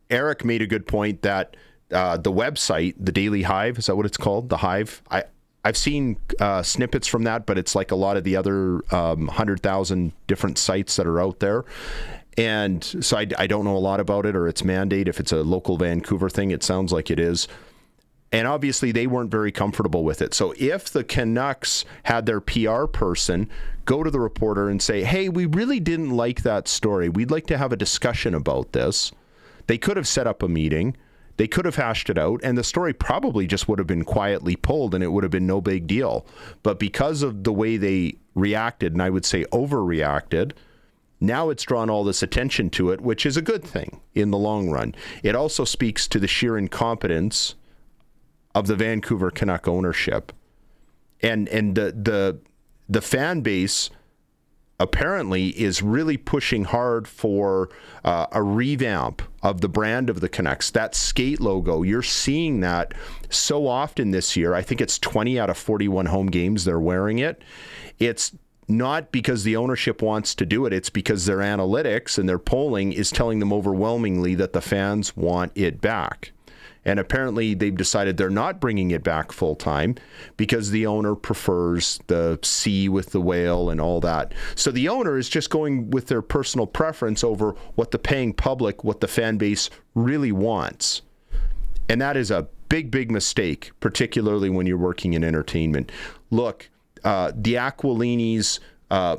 Eric made a good point that the website, the Daily Hive, is that what it's called? The Hive? I've seen snippets from that, but it's like a lot of the other 100,000 different sites that are out there. And so I don't know a lot about it or its mandate. If it's a local Vancouver thing, it sounds like it is. And obviously they weren't very comfortable with it. So if the Canucks had their PR person go to the reporter and say, hey, we really didn't like that story. We'd like to have a discussion about this. They could have set up a meeting. They could have hashed it out, and the story probably just would have been quietly pulled, and it would have been no big deal. But because of the way they reacted, and I would say overreacted, now it's drawn all this attention to it, which is a good thing in the long run. It also speaks to the sheer incompetence of the Vancouver Canuck ownership. And the fan base apparently is really pushing hard for a revamp of the brand of the Canucks. That skate logo, you're seeing that so often this year. I think it's 20 out of 41 home games they're wearing it. It's not because the ownership wants to do it. It's because their analytics and their polling is telling them overwhelmingly that the fans want it back. And apparently they've decided they're not bringing it back full time because the owner prefers the C with the whale and all that. So the owner is just going with their personal preference over what the paying public, what the fan base really wants. And that is a big, big mistake, particularly when you're working in entertainment. Look, the Aquilini's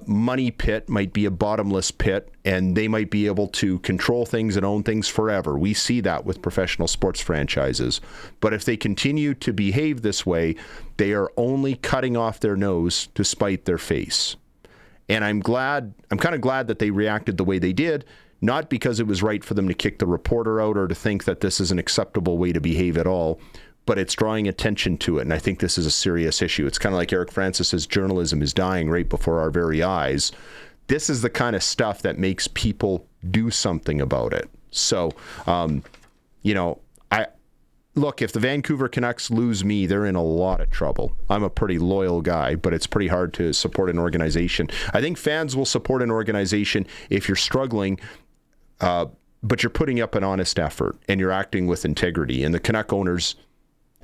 money pit might be a bottomless pit, and they might be able to control things and own things forever. We see that with professional sports franchises. But if they continue to behave this way, they are only cutting off their nose to spite their face. And I'm kind of glad that they reacted the way they did, not because it was right for them to kick the reporter out or to think that this is an acceptable way to behave at all, but it's drawing attention to it, and I think this is a serious issue. It's kind of like Eric Francis says, journalism is dying right before our very eyes. This is the kind of stuff that makes people do something about it. So, look, if the Vancouver Canucks lose me, they're in a lot of trouble. I'm a pretty loyal guy, but it's pretty hard to support an organization. I think fans will support an organization if you're struggling, but you're putting up an honest effort and you're acting with integrity. And the Canuck owners,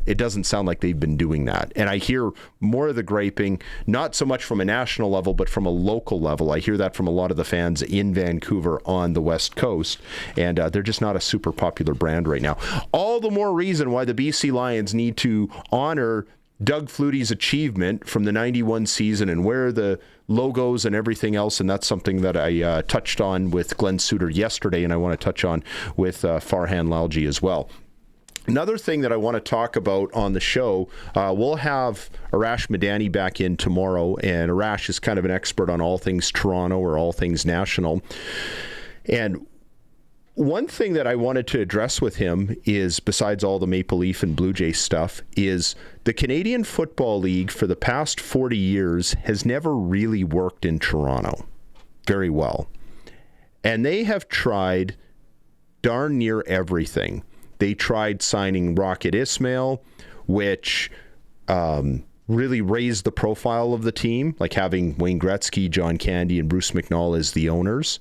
it doesn't sound like they've been doing that. And I hear more of the griping, not so much from a national level, but from a local level. I hear that from a lot of the fans in Vancouver on the West Coast, and they're just not a super popular brand right now. All the more reason why the BC Lions need to honor Doug Flutie's achievement from the 91 season and wear the logos and everything else, and that's something that I touched on with Glenn Suter yesterday, and I want to touch on with Farhan Lalji as well. Another thing that I want to talk about on the show, we'll have Arash Madani back in tomorrow, and Arash is kind of an expert on all things Toronto or all things national. And one thing that I wanted to address with him is, besides all the Maple Leaf and Blue Jay stuff, is the Canadian Football League for the past 40 years has never really worked in Toronto very well. And they have tried darn near everything. They tried signing Rocket Ismail, which really raised the profile of the team, like having Wayne Gretzky, John Candy, and Bruce McNall as the owners.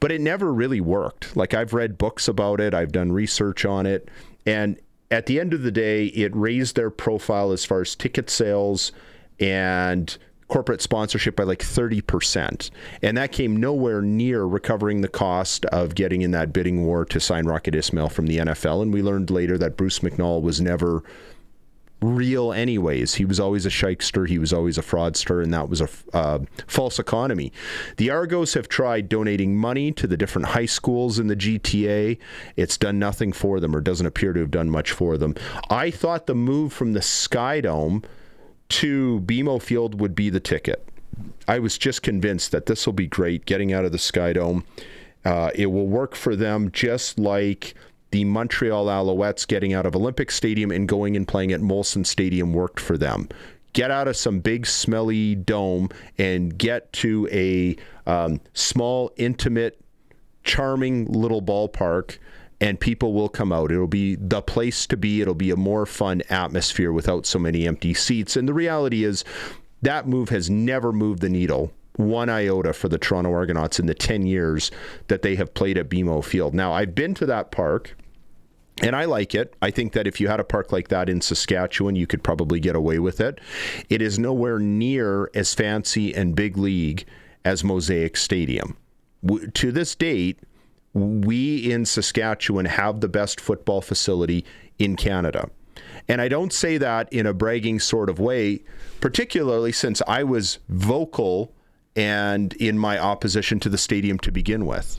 But it never really worked. Like, I've read books about it, I've done research on it, and at the end of the day, it raised their profile as far as ticket sales and corporate sponsorship by like 30%. And that came nowhere near recovering the cost of getting in that bidding war to sign Rocket Ismail from the NFL. And we learned later that Bruce McNall was never real anyways. He was always a shykester. He was always a fraudster, and that was a false economy. The Argos have tried donating money to the different high schools in the GTA. It's done nothing for them, or doesn't appear to have done much for them. I thought the move from the Skydome to BMO Field would be the ticket. I was just convinced that this will be great, getting out of the Skydome. It will work for them just like the Montreal Alouettes getting out of Olympic Stadium and going and playing at Molson Stadium worked for them. Get out of some big, smelly dome and get to a small, intimate, charming little ballpark, and people will come out. It'll be the place to be. It'll be a more fun atmosphere without so many empty seats. And the reality is that move has never moved the needle one iota for the Toronto Argonauts in the 10 years that they have played at BMO Field. Now, I've been to that park, And I like it. I think that if you had a park like that in Saskatchewan, you could probably get away with it. It is nowhere near as fancy and big league as Mosaic Stadium. To this date, we in Saskatchewan have the best football facility in Canada. And I don't say that in a bragging sort of way, particularly since I was vocal and in my opposition to the stadium to begin with.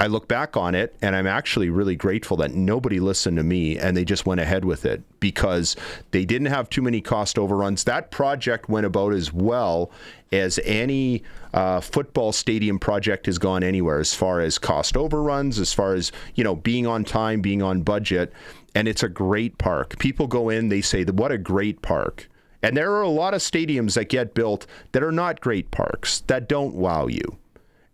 I look back on it, and I'm actually really grateful that nobody listened to me and they just went ahead with it because they didn't have too many cost overruns. That project went about as well as any football stadium project has gone anywhere as far as cost overruns, as far as, being on time, being on budget. And it's a great park. People go in, they say, what a great park. And there are a lot of stadiums that get built that are not great parks, that don't wow you.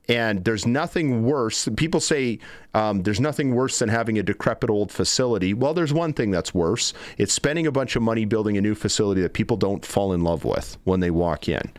And there's nothing worse. People say there's nothing worse than having a decrepit old facility. Well, there's one thing that's worse. It's spending a bunch of money building a new facility that people don't fall in love with when they walk in.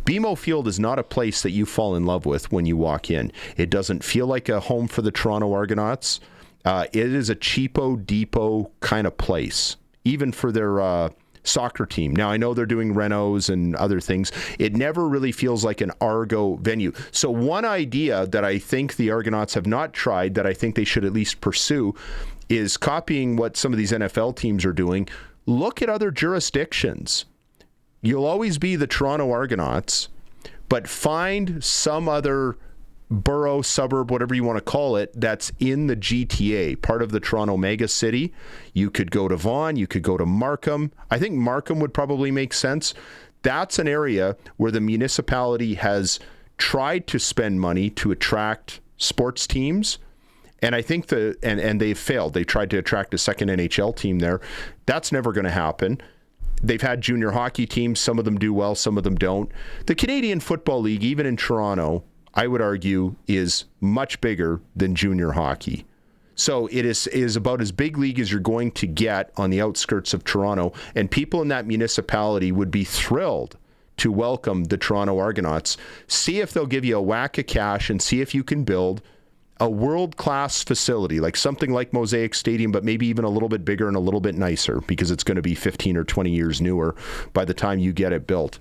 BMO Field is not a place that you fall in love with when you walk in. It doesn't feel like a home for the Toronto Argonauts. It is a cheapo depot kind of place, even for their soccer team. Now, I know they're doing renos and other things. It never really feels like an Argo venue. So one idea that I think the Argonauts have not tried that I think they should at least pursue is copying what some of these NFL teams are doing. Look at other jurisdictions. You'll always be the Toronto Argonauts, but find some other borough, suburb, whatever you want to call it, that's in the GTA, part of the Toronto mega city. You could go to Vaughan, you could go to Markham. I think Markham would probably make sense. That's an area where the municipality has tried to spend money to attract sports teams. And I think and they've failed. They tried to attract a second NHL team there. That's never going to happen. They've had junior hockey teams. Some of them do well, some of them don't. The Canadian Football League, even in Toronto, I would argue, is much bigger than junior hockey. So it is about as big league as you're going to get on the outskirts of Toronto, and people in that municipality would be thrilled to welcome the Toronto Argonauts. See if they'll give you a whack of cash and see if you can build a world-class facility, like something like Mosaic Stadium, but maybe even a little bit bigger and a little bit nicer because it's going to be 15 or 20 years newer by the time you get it built.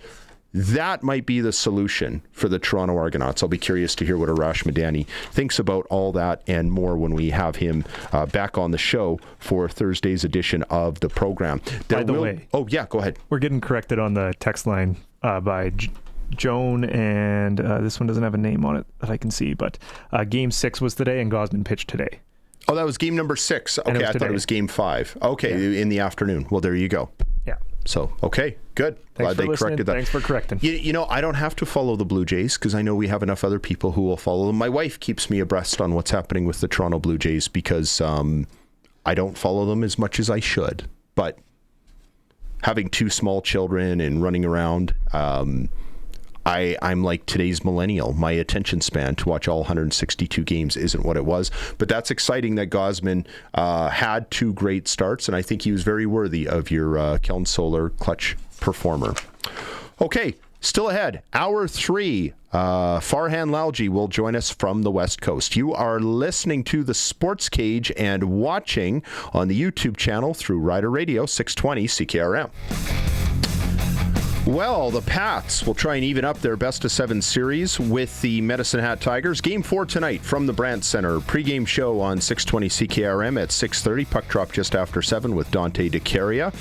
That might be the solution for the Toronto Argonauts. I'll be curious to hear what Arash Madani thinks about all that and more when we have him back on the show for Thursday's edition of the program. By the way. Oh, yeah, go ahead. We're getting corrected on the text line by Joan, and this one doesn't have a name on it that I can see, but Game 6 was today, and Gosman pitched today. Oh, that was game number 6. Okay, I thought it was game 5. Okay, in the afternoon. Well, there you go. Yeah. So, okay, good. Thanks for listening. Thanks for correcting. I don't have to follow the Blue Jays because I know we have enough other people who will follow them. My wife keeps me abreast on what's happening with the Toronto Blue Jays because I don't follow them as much as I should. But having 2 small children and running around, I'm like today's millennial. My attention span to watch all 162 games isn't what it was. But that's exciting that Gosman had 2 great starts, and I think he was very worthy of your Kelm Solar clutch performer. Okay, still ahead. Hour 3. Farhan Lalji will join us from the West Coast. You are listening to the SportsCage and watching on the YouTube channel through Rider Radio 620 CKRM. Well, the Pats will try and even up their best-of-7 series with the Medicine Hat Tigers. Game 4 tonight from the Brandt Center. Pre-game show on 620 CKRM at 6:30. Puck drop just after 7 with Dante DeCaria.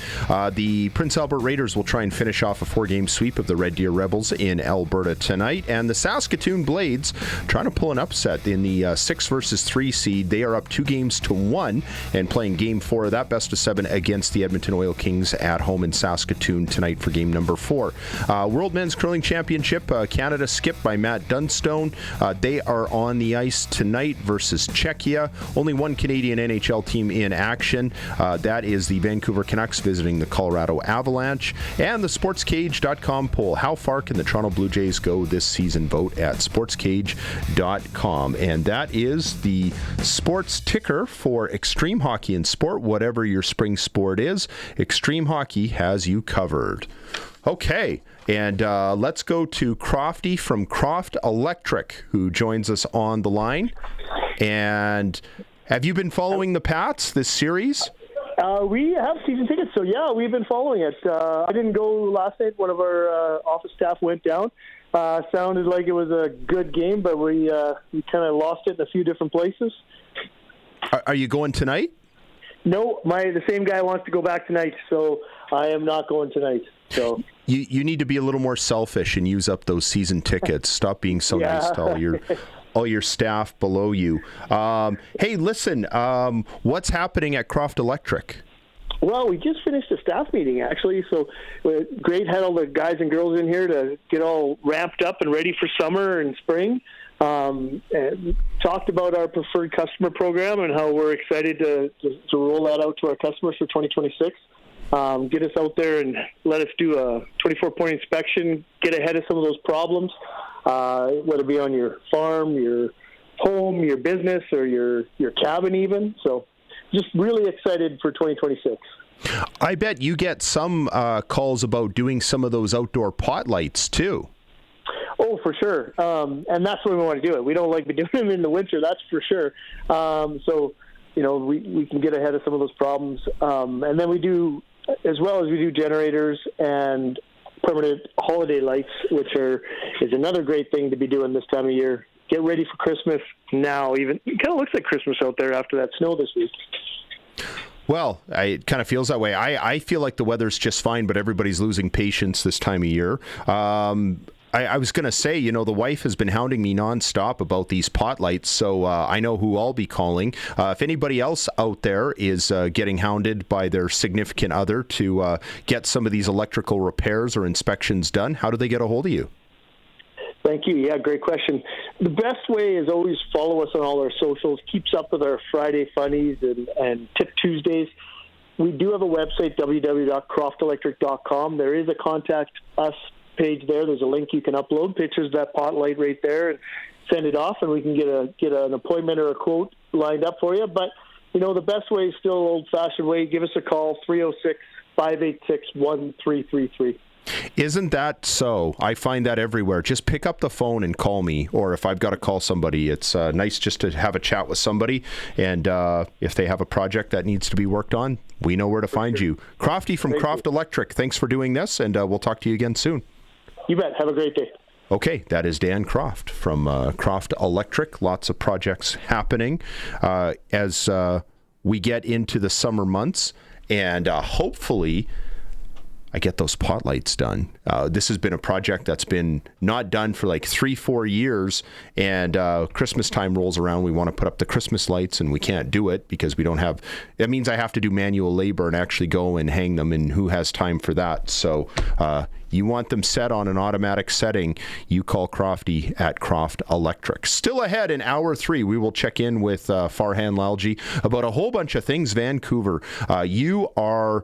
The Prince Albert Raiders will try and finish off a 4-game sweep of the Red Deer Rebels in Alberta tonight. And the Saskatoon Blades trying to pull an upset in the 6 versus 3 seed. They are up 2-1 and playing Game 4 of that best-of-7 against the Edmonton Oil Kings at home in Saskatoon tonight for Game number 4. World Men's Curling Championship, Canada skipped by Matt Dunstone. They are on the ice tonight versus Czechia. Only one Canadian NHL team in action. That is the Vancouver Canucks visiting the Colorado Avalanche. And the SportsCage.com poll. How far can the Toronto Blue Jays go this season? Vote at SportsCage.com. And that is the sports ticker for Extreme Hockey and Sport. Whatever your spring sport is, Extreme Hockey has you covered. Okay, and let's go to Crofty from Croft Electric, who joins us on the line. And Have you been following the Pats this series? We have season tickets, so yeah, we've been following it. I didn't go last night. One of our office staff went down. Sounded like it was a good game, but we kind of lost it in a few different places. Are you going tonight? No, the same guy wants to go back tonight, so I am not going tonight. So you need to be a little more selfish and use up those season tickets. Stop being so nice to all your staff below you. Hey, listen, what's happening at Croft Electric? Well, we just finished a staff meeting, actually, so great. Had all the guys and girls in here to get all ramped up and ready for summer and spring. And talked about our preferred customer program and how we're excited to roll that out to our customers for 2026. Get us out there and let us do a 24-point inspection, get ahead of some of those problems, whether it be on your farm, your home, your business, or your cabin even. So just really excited for 2026. I bet you get some calls about doing some of those outdoor pot lights too. Oh, for sure. And that's when we want to do it. We don't like doing them in the winter, that's for sure. So, we can get ahead of some of those problems. And then we do, as well as we do generators and permanent holiday lights, which is another great thing to be doing this time of year. Get ready for Christmas now. Even it kind of looks like Christmas out there after that snow this week. Well, it kind of feels that way. I feel like the weather's just fine, but everybody's losing patience this time of year. I was going to say, the wife has been hounding me nonstop about these pot lights, so I know who I'll be calling. If anybody else out there is getting hounded by their significant other to get some of these electrical repairs or inspections done, how do they get a hold of you? Thank you. Yeah, great question. The best way is always follow us on all our socials, keeps up with our Friday funnies and Tip Tuesdays. We do have a website, www.croftelectric.com. There is a contact us page there. There's a link you can upload pictures of that pot light right there and send it off, and we can get an appointment or a quote lined up for you. But the best way is still old-fashioned way. Give us a call, 306-586-1333. Isn't that so? I find that everywhere. Just pick up the phone and call me, or if I've got to call somebody, it's nice just to have a chat with somebody, and if they have a project that needs to be worked on, we know where to find you. Crofty from Croft Electric, thanks for doing this, and we'll talk to you again soon. You bet. Have a great day. Okay, that is Dan Croft from Croft Electric. Lots of projects happening as we get into the summer months, and hopefully I get those pot lights done. This has been a project that's been not done for like 3-4 years, and Christmas time rolls around. We want to put up the Christmas lights, and we can't do it because we don't have. That means I have to do manual labor and actually go and hang them, and who has time for that? So you want them set on an automatic setting, you call Crofty at Croft Electric. Still ahead in hour 3, we will check in with Farhan Lalji about a whole bunch of things Vancouver. You are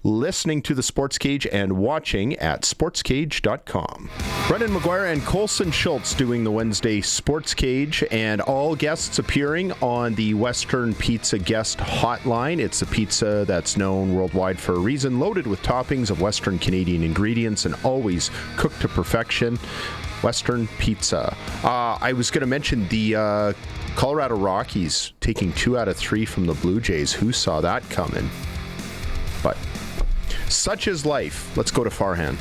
listening to the SportsCage and watching at sportscage.com. Brendan McGuire and Colson Schultz doing the Wednesday SportsCage, and all guests appearing on the Western Pizza Guest Hotline. It's a pizza that's known worldwide for a reason, loaded with toppings of Western Canadian ingredients and always cooked to perfection. Western Pizza. I was going to mention the Colorado Rockies taking 2 out of 3 from the Blue Jays. Who saw that coming? But such is life. Let's go to Farhan.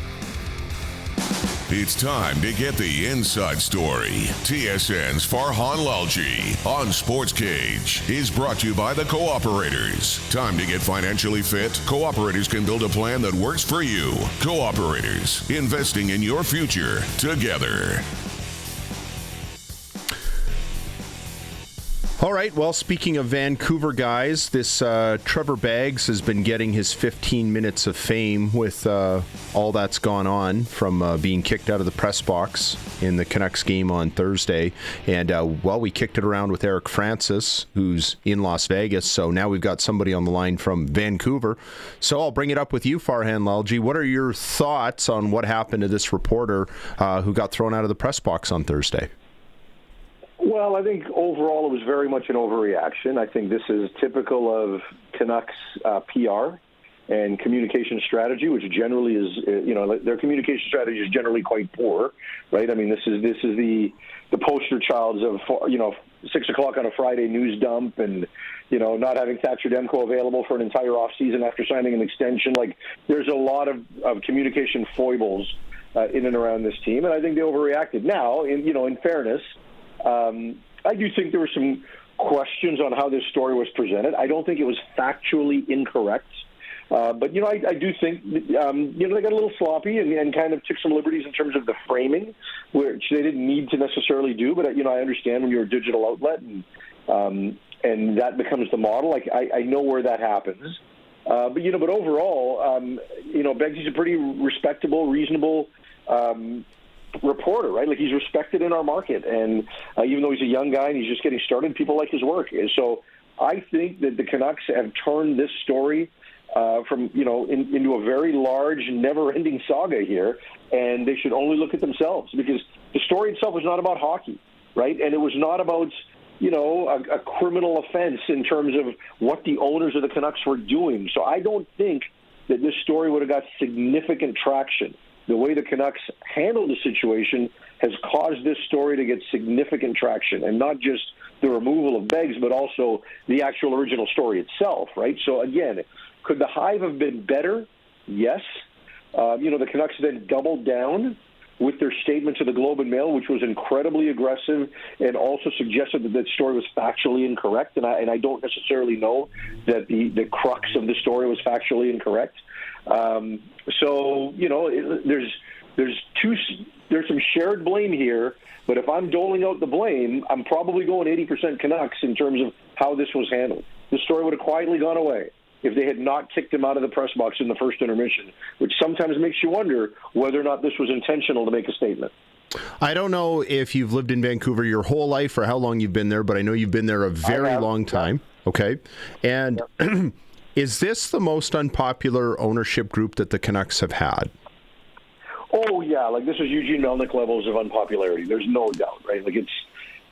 It's time to get the inside story. TSN's Farhan Lalji on SportsCage is brought to you by the Cooperators. Time to get financially fit? Cooperators can build a plan that works for you. Cooperators, investing in your future together. All right, well, speaking of Vancouver guys, this Trevor Baggs has been getting his 15 minutes of fame with all that's gone on from being kicked out of the press box in the Canucks game on Thursday. And, we kicked it around with Eric Francis, who's in Las Vegas. So now we've got somebody on the line from Vancouver. So I'll bring it up with you, Farhan Lalji. What are your thoughts on what happened to this reporter who got thrown out of the press box on Thursday? Well, I think overall it was very much an overreaction. I think this is typical of Canucks PR and communication strategy, which generally is, their communication strategy is generally quite poor, right? I mean, this is the poster child of, 6 o'clock on a Friday news dump, and not having Thatcher Demko available for an entire off season after signing an extension. Like, there's a lot of communication foibles in and around this team, and I think they overreacted. Now, in fairness, I do think there were some questions on how this story was presented. I don't think it was factually incorrect. But, I do think, they got a little sloppy and kind of took some liberties in terms of the framing, which they didn't need to necessarily do. But, I understand when you're a digital outlet and that becomes the model. Like, I know where that happens. But overall, Beggsy's a pretty respectable, reasonable reporter, right? Like, he's respected in our market. And even though he's a young guy and he's just getting started, people like his work. And so I think that the Canucks have turned this story into a very large, never-ending saga here, and they should only look at themselves, because the story itself was not about hockey, right? And it was not about, a criminal offense in terms of what the owners of the Canucks were doing. So I don't think that this story would have got significant traction. The way the Canucks handled the situation has caused this story to get significant traction, and not just the removal of Beggs, but also the actual original story itself, right? So again, could the Hive have been better? Yes. The Canucks then doubled down with their statement to the Globe and Mail, which was incredibly aggressive and also suggested that that story was factually incorrect. And I don't necessarily know that the crux of the story was factually incorrect. There's some shared blame here, but if I'm doling out the blame, I'm probably going 80% Canucks in terms of how this was handled. The story would have quietly gone away if they had not kicked him out of the press box in the first intermission, which sometimes makes you wonder whether or not this was intentional to make a statement. I don't know if you've lived in Vancouver your whole life or how long you've been there, but I know you've been there a very long time. Yeah. Okay. And is this the most unpopular ownership group that the Canucks have had? Oh, yeah. Like, this is Eugene Melnyk levels of unpopularity. There's no doubt, right? Like,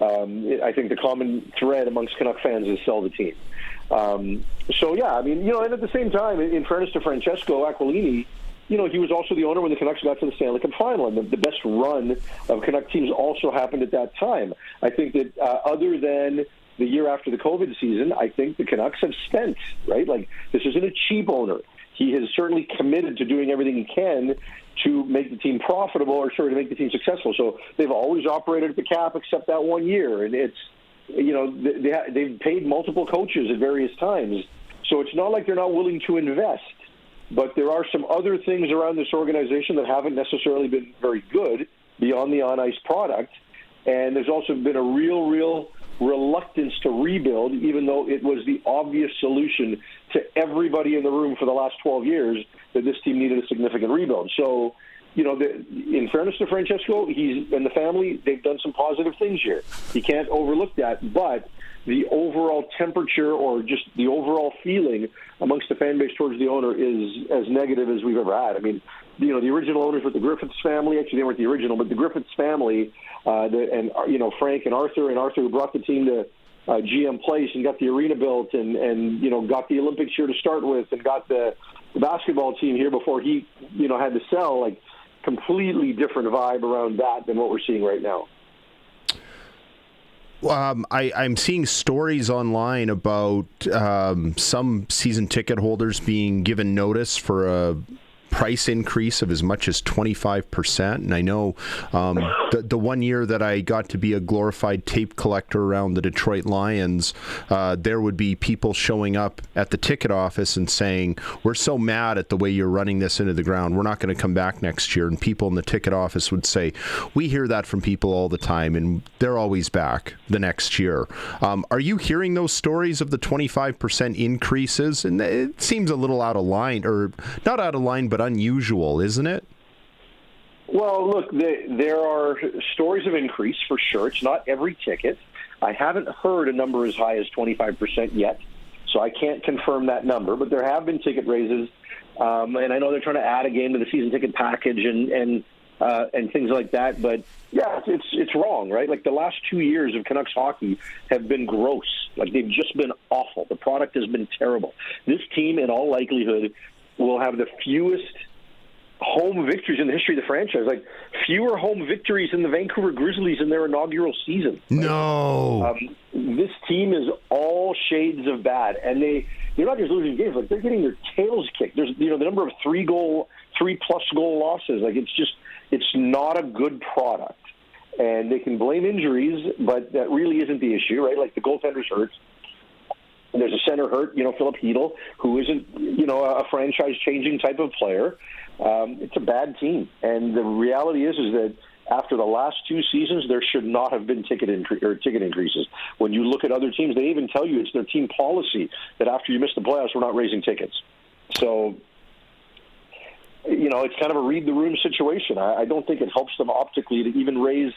I think the common thread amongst Canuck fans is sell the team. And at the same time, in fairness to Francesco Aquilini, he was also the owner when the Canucks got to the Stanley Cup final, and the best run of Canuck teams also happened at that time. I think that other than the year after the COVID season, I think the Canucks have spent, right? Like, this isn't a cheap owner. He has certainly committed to doing everything he can to make the team profitable, to make the team successful. So they've always operated at the cap except that 1 year, and it's, they've paid multiple coaches at various times. So it's not like they're not willing to invest. But there are some other things around this organization that haven't necessarily been very good beyond the on-ice product. And there's also been a real reluctance to rebuild, even though it was the obvious solution to everybody in the room for the last 12 years that this team needed a significant rebuild. So, in fairness to Francesco, he's and the family, they've done some positive things here. You can't overlook that. But the overall temperature, or just the overall feeling amongst the fan base towards the owner, is as negative as we've ever had. I mean, the original owners with the Griffiths family, actually they weren't the original, but the Griffiths family, Frank and Arthur who brought the team to GM Place and got the arena built and got the Olympics here to start with and got the basketball team here before he, had to sell. Like, completely different vibe around that than what we're seeing right now. I'm seeing stories online about some season ticket holders being given notice for a price increase of as much as 25%. And I know the 1 year that I got to be a glorified tape collector around the Detroit Lions, there would be people showing up at the ticket office and saying, we're so mad at the way you're running this into the ground, we're not going to come back next year. And people in the ticket office would say, we hear that from people all the time, and they're always back the next year. Are you hearing those stories of the 25% increases? And it seems a little out of line, or not out of line, but unusual, isn't it? Well, look, there are stories of increase for sure. It's not every ticket. I haven't heard a number as high as 25% yet, so I can't confirm that number. But there have been ticket raises, and I know they're trying to add a game to the season ticket package and things like that. But yeah, it's wrong, right? Like, the last 2 years of Canucks hockey have been gross. Like, they've just been awful. The product has been terrible. This team, in all likelihood, will have the fewest home victories in the history of the franchise. Like, fewer home victories in the Vancouver Grizzlies in their inaugural season. Right? No. This team is all shades of bad, and they're not just losing games. Like, they're getting their tails kicked. There's, the number of 3+ goal losses. Like, it's not a good product. And they can blame injuries, but that really isn't the issue, right? Like, the goaltender's hurt. There's a center hurt, Philip Hedl, who isn't, a franchise-changing type of player. It's a bad team. And the reality is that after the last 2 seasons, there should not have been ticket increases. When you look at other teams, they even tell you it's their team policy that after you miss the playoffs, we're not raising tickets. So, it's kind of a read-the-room situation. I don't think it helps them optically to even raise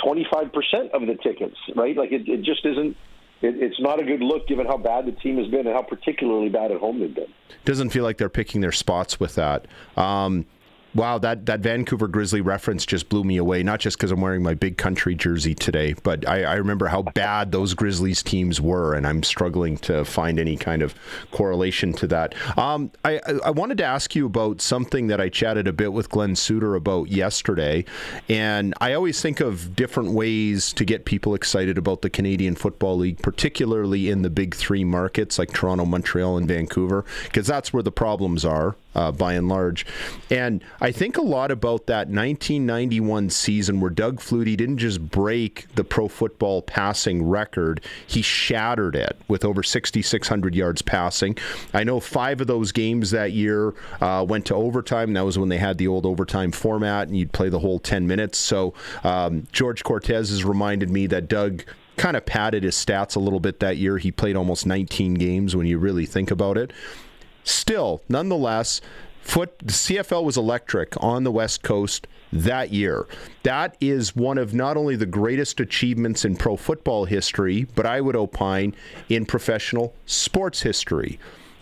25% of the tickets, right? Like, it just isn't. It's not a good look given how bad the team has been and how particularly bad at home they've been. Doesn't feel like they're picking their spots with that. Wow, that Vancouver Grizzly reference just blew me away, not just because I'm wearing my Big Country jersey today, but I remember how bad those Grizzlies teams were, and I'm struggling to find any kind of correlation to that. I wanted to ask you about something that I chatted a bit with Glenn Suter about yesterday, and I always think of different ways to get people excited about the Canadian Football League, particularly in the big 3 markets like Toronto, Montreal, and Vancouver, because that's where the problems are. By and large. And I think a lot about that 1991 season where Doug Flutie didn't just break the pro football passing record, he shattered it with over 6,600 yards passing. I know 5 of those games that year went to overtime. That was when they had the old overtime format and you'd play the whole 10 minutes. So George Cortez has reminded me that Doug kind of padded his stats a little bit that year. He played almost 19 games when you really think about it. Still, nonetheless, the CFL was electric on the West Coast that year. That is one of not only the greatest achievements in pro football history, but I would opine in professional sports history.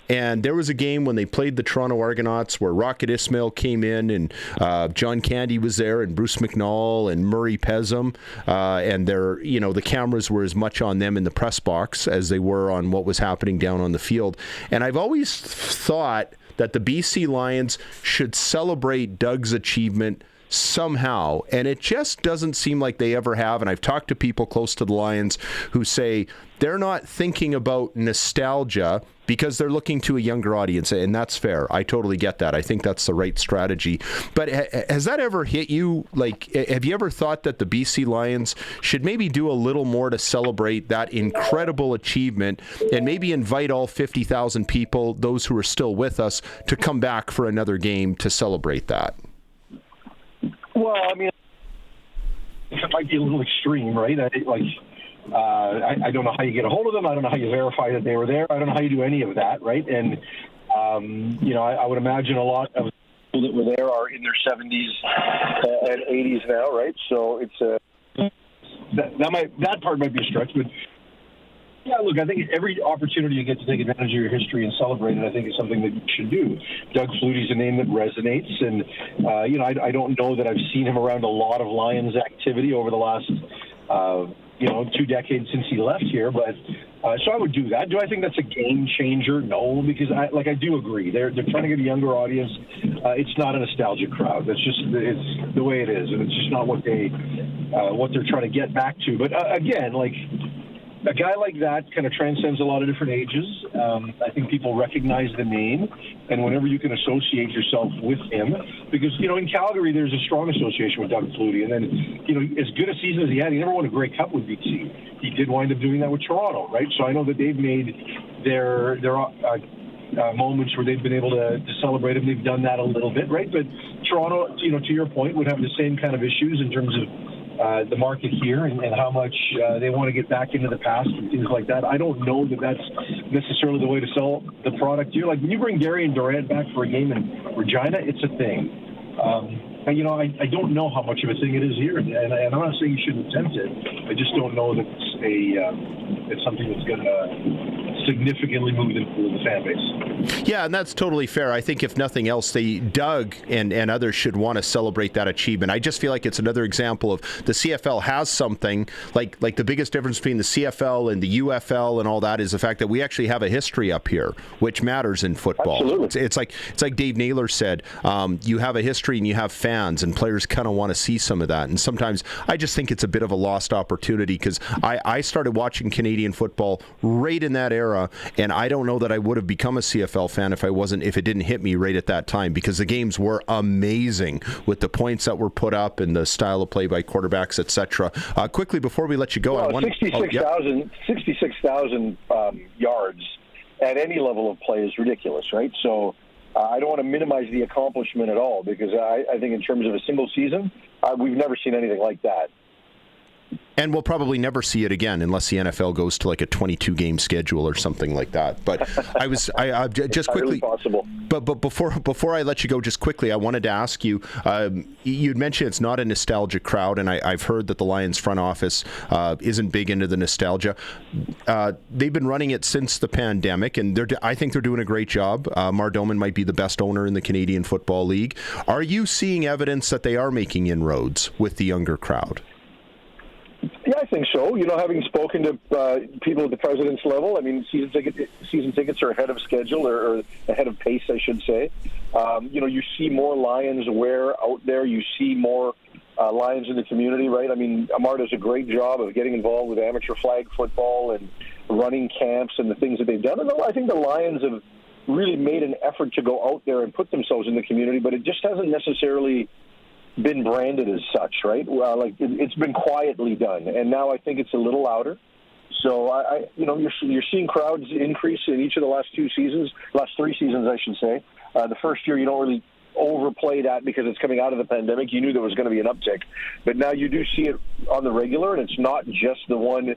And there was a game when they played the Toronto Argonauts where Rocket Ismail came in and John Candy was there and Bruce McNall and Murray Pezum. And the cameras were as much on them in the press box as they were on what was happening down on the field. And I've always thought that the BC Lions should celebrate Doug's achievement somehow, and it just doesn't seem like they ever have. And I've talked to people close to the Lions who say they're not thinking about nostalgia because they're looking to a younger audience, and that's fair. I totally get that. I think that's the right strategy. But has that ever hit you? Like, have you ever thought that the BC Lions should maybe do a little more to celebrate that incredible achievement and maybe invite all 50,000 people, those who are still with us, to come back for another game to celebrate that? Well, I mean, it might be a little extreme, right? I don't know how you get a hold of them. I don't know how you verify that they were there. I don't know how you do any of that, right? And, I would imagine a lot of people that were there are in their 70s and 80s now, right? So it's that part might be a stretch, but yeah, look, I think every opportunity you get to take advantage of your history and celebrate it, I think is something that you should do. Doug Flutie's a name that resonates, and I don't know that I've seen him around a lot of Lions activity over the last 2 decades since he left here, but so I would do that. Do I think that's a game changer? No, because I do agree. They're trying to get a younger audience. It's not a nostalgic crowd. It's the way it is, and it's just not what they're trying to get back to. But again, like, a guy like that kind of transcends a lot of different ages. I think people recognize the name, and whenever you can associate yourself with him, because, in Calgary, there's a strong association with Doug Flutie. And then, as good a season as he had, he never won a Grey Cup with BC. He did wind up doing that with Toronto, right? So I know that they've made their moments where they've been able to celebrate him. They've done that a little bit, right? But Toronto, to your point, would have the same kind of issues in terms of the market here and how much they want to get back into the past and things like that. I don't know that that's necessarily the way to sell the product here. Like, when you bring Gary and Durant back for a game in Regina, it's a thing. I don't know how much of a thing it is here, and I'm not saying you shouldn't attempt it. I just don't know that it's something that's going to significantly move the fan base. Yeah, and that's totally fair. I think if nothing else, Doug and others should want to celebrate that achievement. I just feel like it's another example of the CFL has something, like the biggest difference between the CFL and the UFL and all that is the fact that we actually have a history up here, which matters in football. Absolutely. It's like Dave Naylor said, you have a history and you have fans, and players kind of want to see some of that. And sometimes I just think it's a bit of a lost opportunity because I started watching Canadian football right in that era, and I don't know that I would have become a CFL fan if it didn't hit me right at that time, because the games were amazing with the points that were put up and the style of play by quarterbacks, etc. Quickly before we let you go, 66,000 yards at any level of play is ridiculous, right? So I don't want to minimize the accomplishment at all, because I think in terms of a single season, we've never seen anything like that. And we'll probably never see it again unless the NFL goes to like a 22-game schedule or something like that. But I just quickly. Possible. But before I let you go, just quickly, I wanted to ask you. You'd mentioned it's not a nostalgic crowd, and I've heard that the Lions front office isn't big into the nostalgia. They've been running it since the pandemic, and I think they're doing a great job. Mar Doman might be the best owner in the Canadian Football League. Are you seeing evidence that they are making inroads with the younger crowd? Yeah, I think so. Having spoken to people at the president's level, I mean, season tickets are ahead of schedule, or ahead of pace, I should say. You see more Lions wear out there. You see more Lions in the community, right? I mean, Amar does a great job of getting involved with amateur flag football and running camps and the things that they've done. And I think the Lions have really made an effort to go out there and put themselves in the community, but it just hasn't necessarily been branded as such, right? Well, it's been quietly done, and now I think it's a little louder. So you're seeing crowds increase in each of the last three seasons, I should say. The first year you don't really overplay that because it's coming out of the pandemic. You knew there was going to be an uptick, but now you do see it on the regular, and it's not just the one.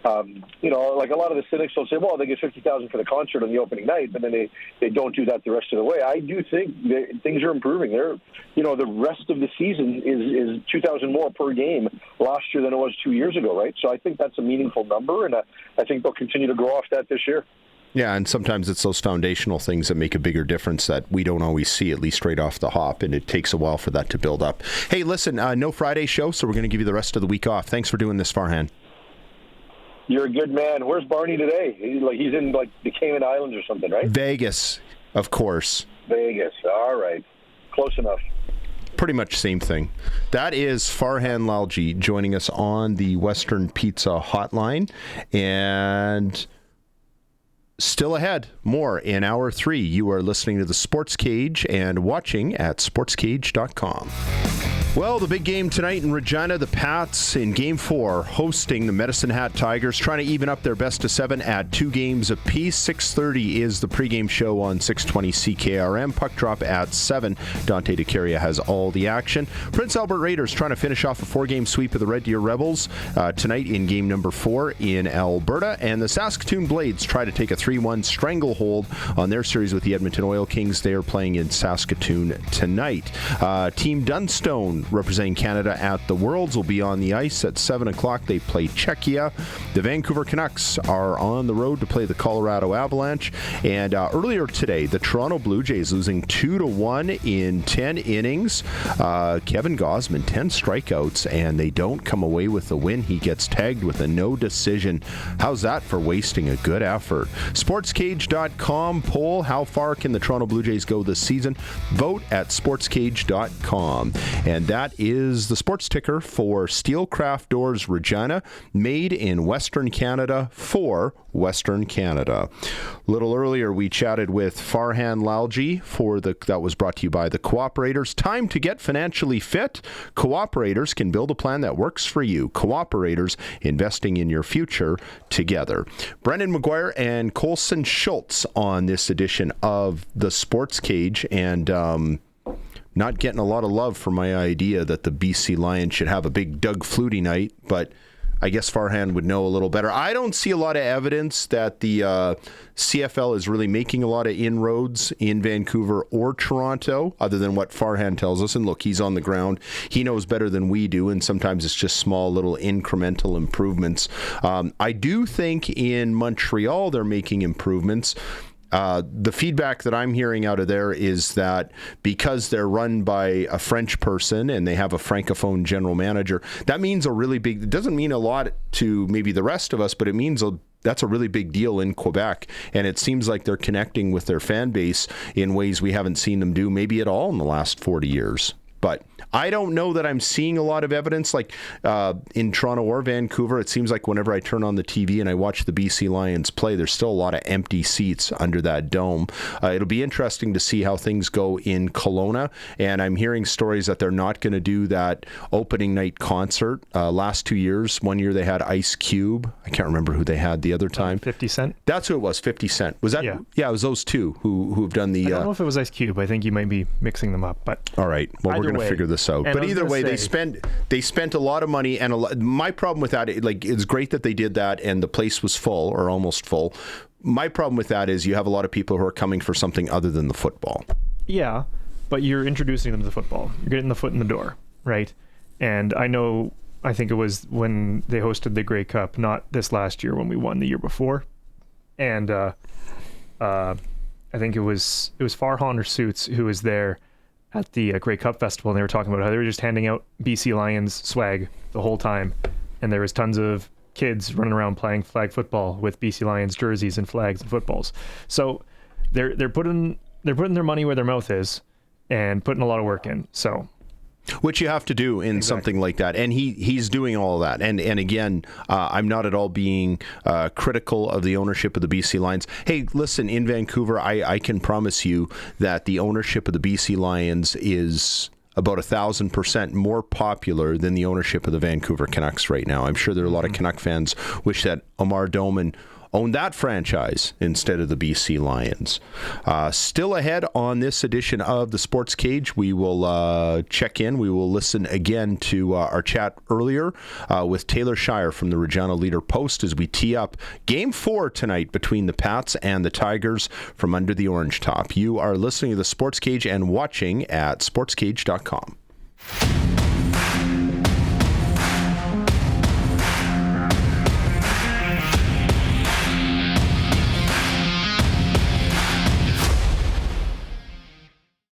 Like a lot of the cynics will say, well, they get $50,000 for the concert on the opening night, but then they don't do that the rest of the way. I do think things are improving. The rest of the season is 2,000 more per game last year than it was 2 years ago, right? So I think that's a meaningful number, and I think they'll continue to grow off that this year. Yeah, and sometimes it's those foundational things that make a bigger difference that we don't always see, at least right off the hop, and it takes a while for that to build up. Hey, listen, no Friday show, so we're going to give you the rest of the week off. Thanks for doing this, Farhan. You're a good man. Where's Barney today? He's in the Cayman Islands or something, right? Vegas, of course. Vegas. All right. Close enough. Pretty much same thing. That is Farhan Lalji joining us on the Western Pizza Hotline. And still ahead, more in Hour 3. You are listening to the Sports Cage and watching at sportscage.com. Well, the big game tonight in Regina, the Pats in Game 4 hosting the Medicine Hat Tigers, trying to even up their best of 7 at 2 games apiece. 6:30 is the pregame show on 620 CKRM. Puck drop at 7. Dante DeCaria has all the action. Prince Albert Raiders trying to finish off a 4-game sweep of the Red Deer Rebels tonight in game number 4 in Alberta. And the Saskatoon Blades try to take a 3-1 stranglehold on their series with the Edmonton Oil Kings. They are playing in Saskatoon tonight. Team Dunstone, representing Canada at the Worlds, will be on the ice at 7 o'clock. They play Czechia. The Vancouver Canucks are on the road to play the Colorado Avalanche. And earlier today, the Toronto Blue Jays losing 2-1 in 10 innings. Kevin Gausman, 10 strikeouts, and they don't come away with the win. He gets tagged with a no decision. How's that for wasting a good effort? SportsCage.com poll: how far can the Toronto Blue Jays go this season? Vote at SportsCage.com. And that is the sports ticker for Steelcraft Doors Regina, made in Western Canada for Western Canada. A little earlier, we chatted with Farhan Lalji that was brought to you by the Cooperators. Time to get financially fit. Cooperators can build a plan that works for you. Cooperators, investing in your future together. Brendan McGuire and Colson Schultz on this edition of the Sports Cage, and not getting a lot of love for my idea that the BC Lions should have a big Doug Flutie night, but I guess Farhan would know a little better. I don't see a lot of evidence that the CFL is really making a lot of inroads in Vancouver or Toronto, other than what Farhan tells us. And look, he's on the ground. He knows better than we do, and sometimes it's just small little incremental improvements. I do think in Montreal they're making improvements. The feedback that I'm hearing out of there is that because they're run by a French person and they have a Francophone general manager, that means it doesn't mean a lot to maybe the rest of us, but it means that's a really big deal in Quebec. And it seems like they're connecting with their fan base in ways we haven't seen them do maybe at all in the last 40 years. But I don't know that I'm seeing a lot of evidence like in Toronto or Vancouver. It seems like whenever I turn on the TV and I watch the BC Lions play, there's still a lot of empty seats under that dome. It'll be interesting to see how things go in Kelowna. And I'm hearing stories that they're not going to do that opening night concert. Last 2 years, one year they had Ice Cube. I can't remember who they had the other time. 50 Cent? That's who it was, 50 Cent. Was that? Yeah, it was those two who've done the... I don't know if it was Ice Cube. I think you might be mixing them up. But all right. Well, we're going to figure this out. And but either way, they spent a lot of money, and my problem with that, it's great that they did that, and the place was full or almost full. My problem with that is you have a lot of people who are coming for something other than the football. Yeah, but you're introducing them to football. You're getting the foot in the door, right? And I think it was when they hosted the Grey Cup, not this last year when we won the year before, and I think it was Farhan or Suits who was there at the Grey Cup Festival, and they were talking about how they were just handing out BC Lions swag the whole time, and there was tons of kids running around playing flag football with BC Lions jerseys and flags and footballs. So they're putting their money where their mouth is and putting a lot of work in. So, which you have to do in something like that, and he's doing all of that. And again, I'm not at all being critical of the ownership of the BC Lions. Hey, listen, in Vancouver, I can promise you that the ownership of the BC Lions is about 1,000% more popular than the ownership of the Vancouver Canucks right now. I'm sure there are a lot of Canuck fans wish that Omar Doman owned that franchise instead of the BC Lions. Still ahead on this edition of the Sports Cage, we will check in. We will listen again to our chat earlier with Taylor Shire from the Regina Leader Post as we tee up Game 4 tonight between the Pats and the Tigers from under the orange top. You are listening to the Sports Cage and watching at sportscage.com.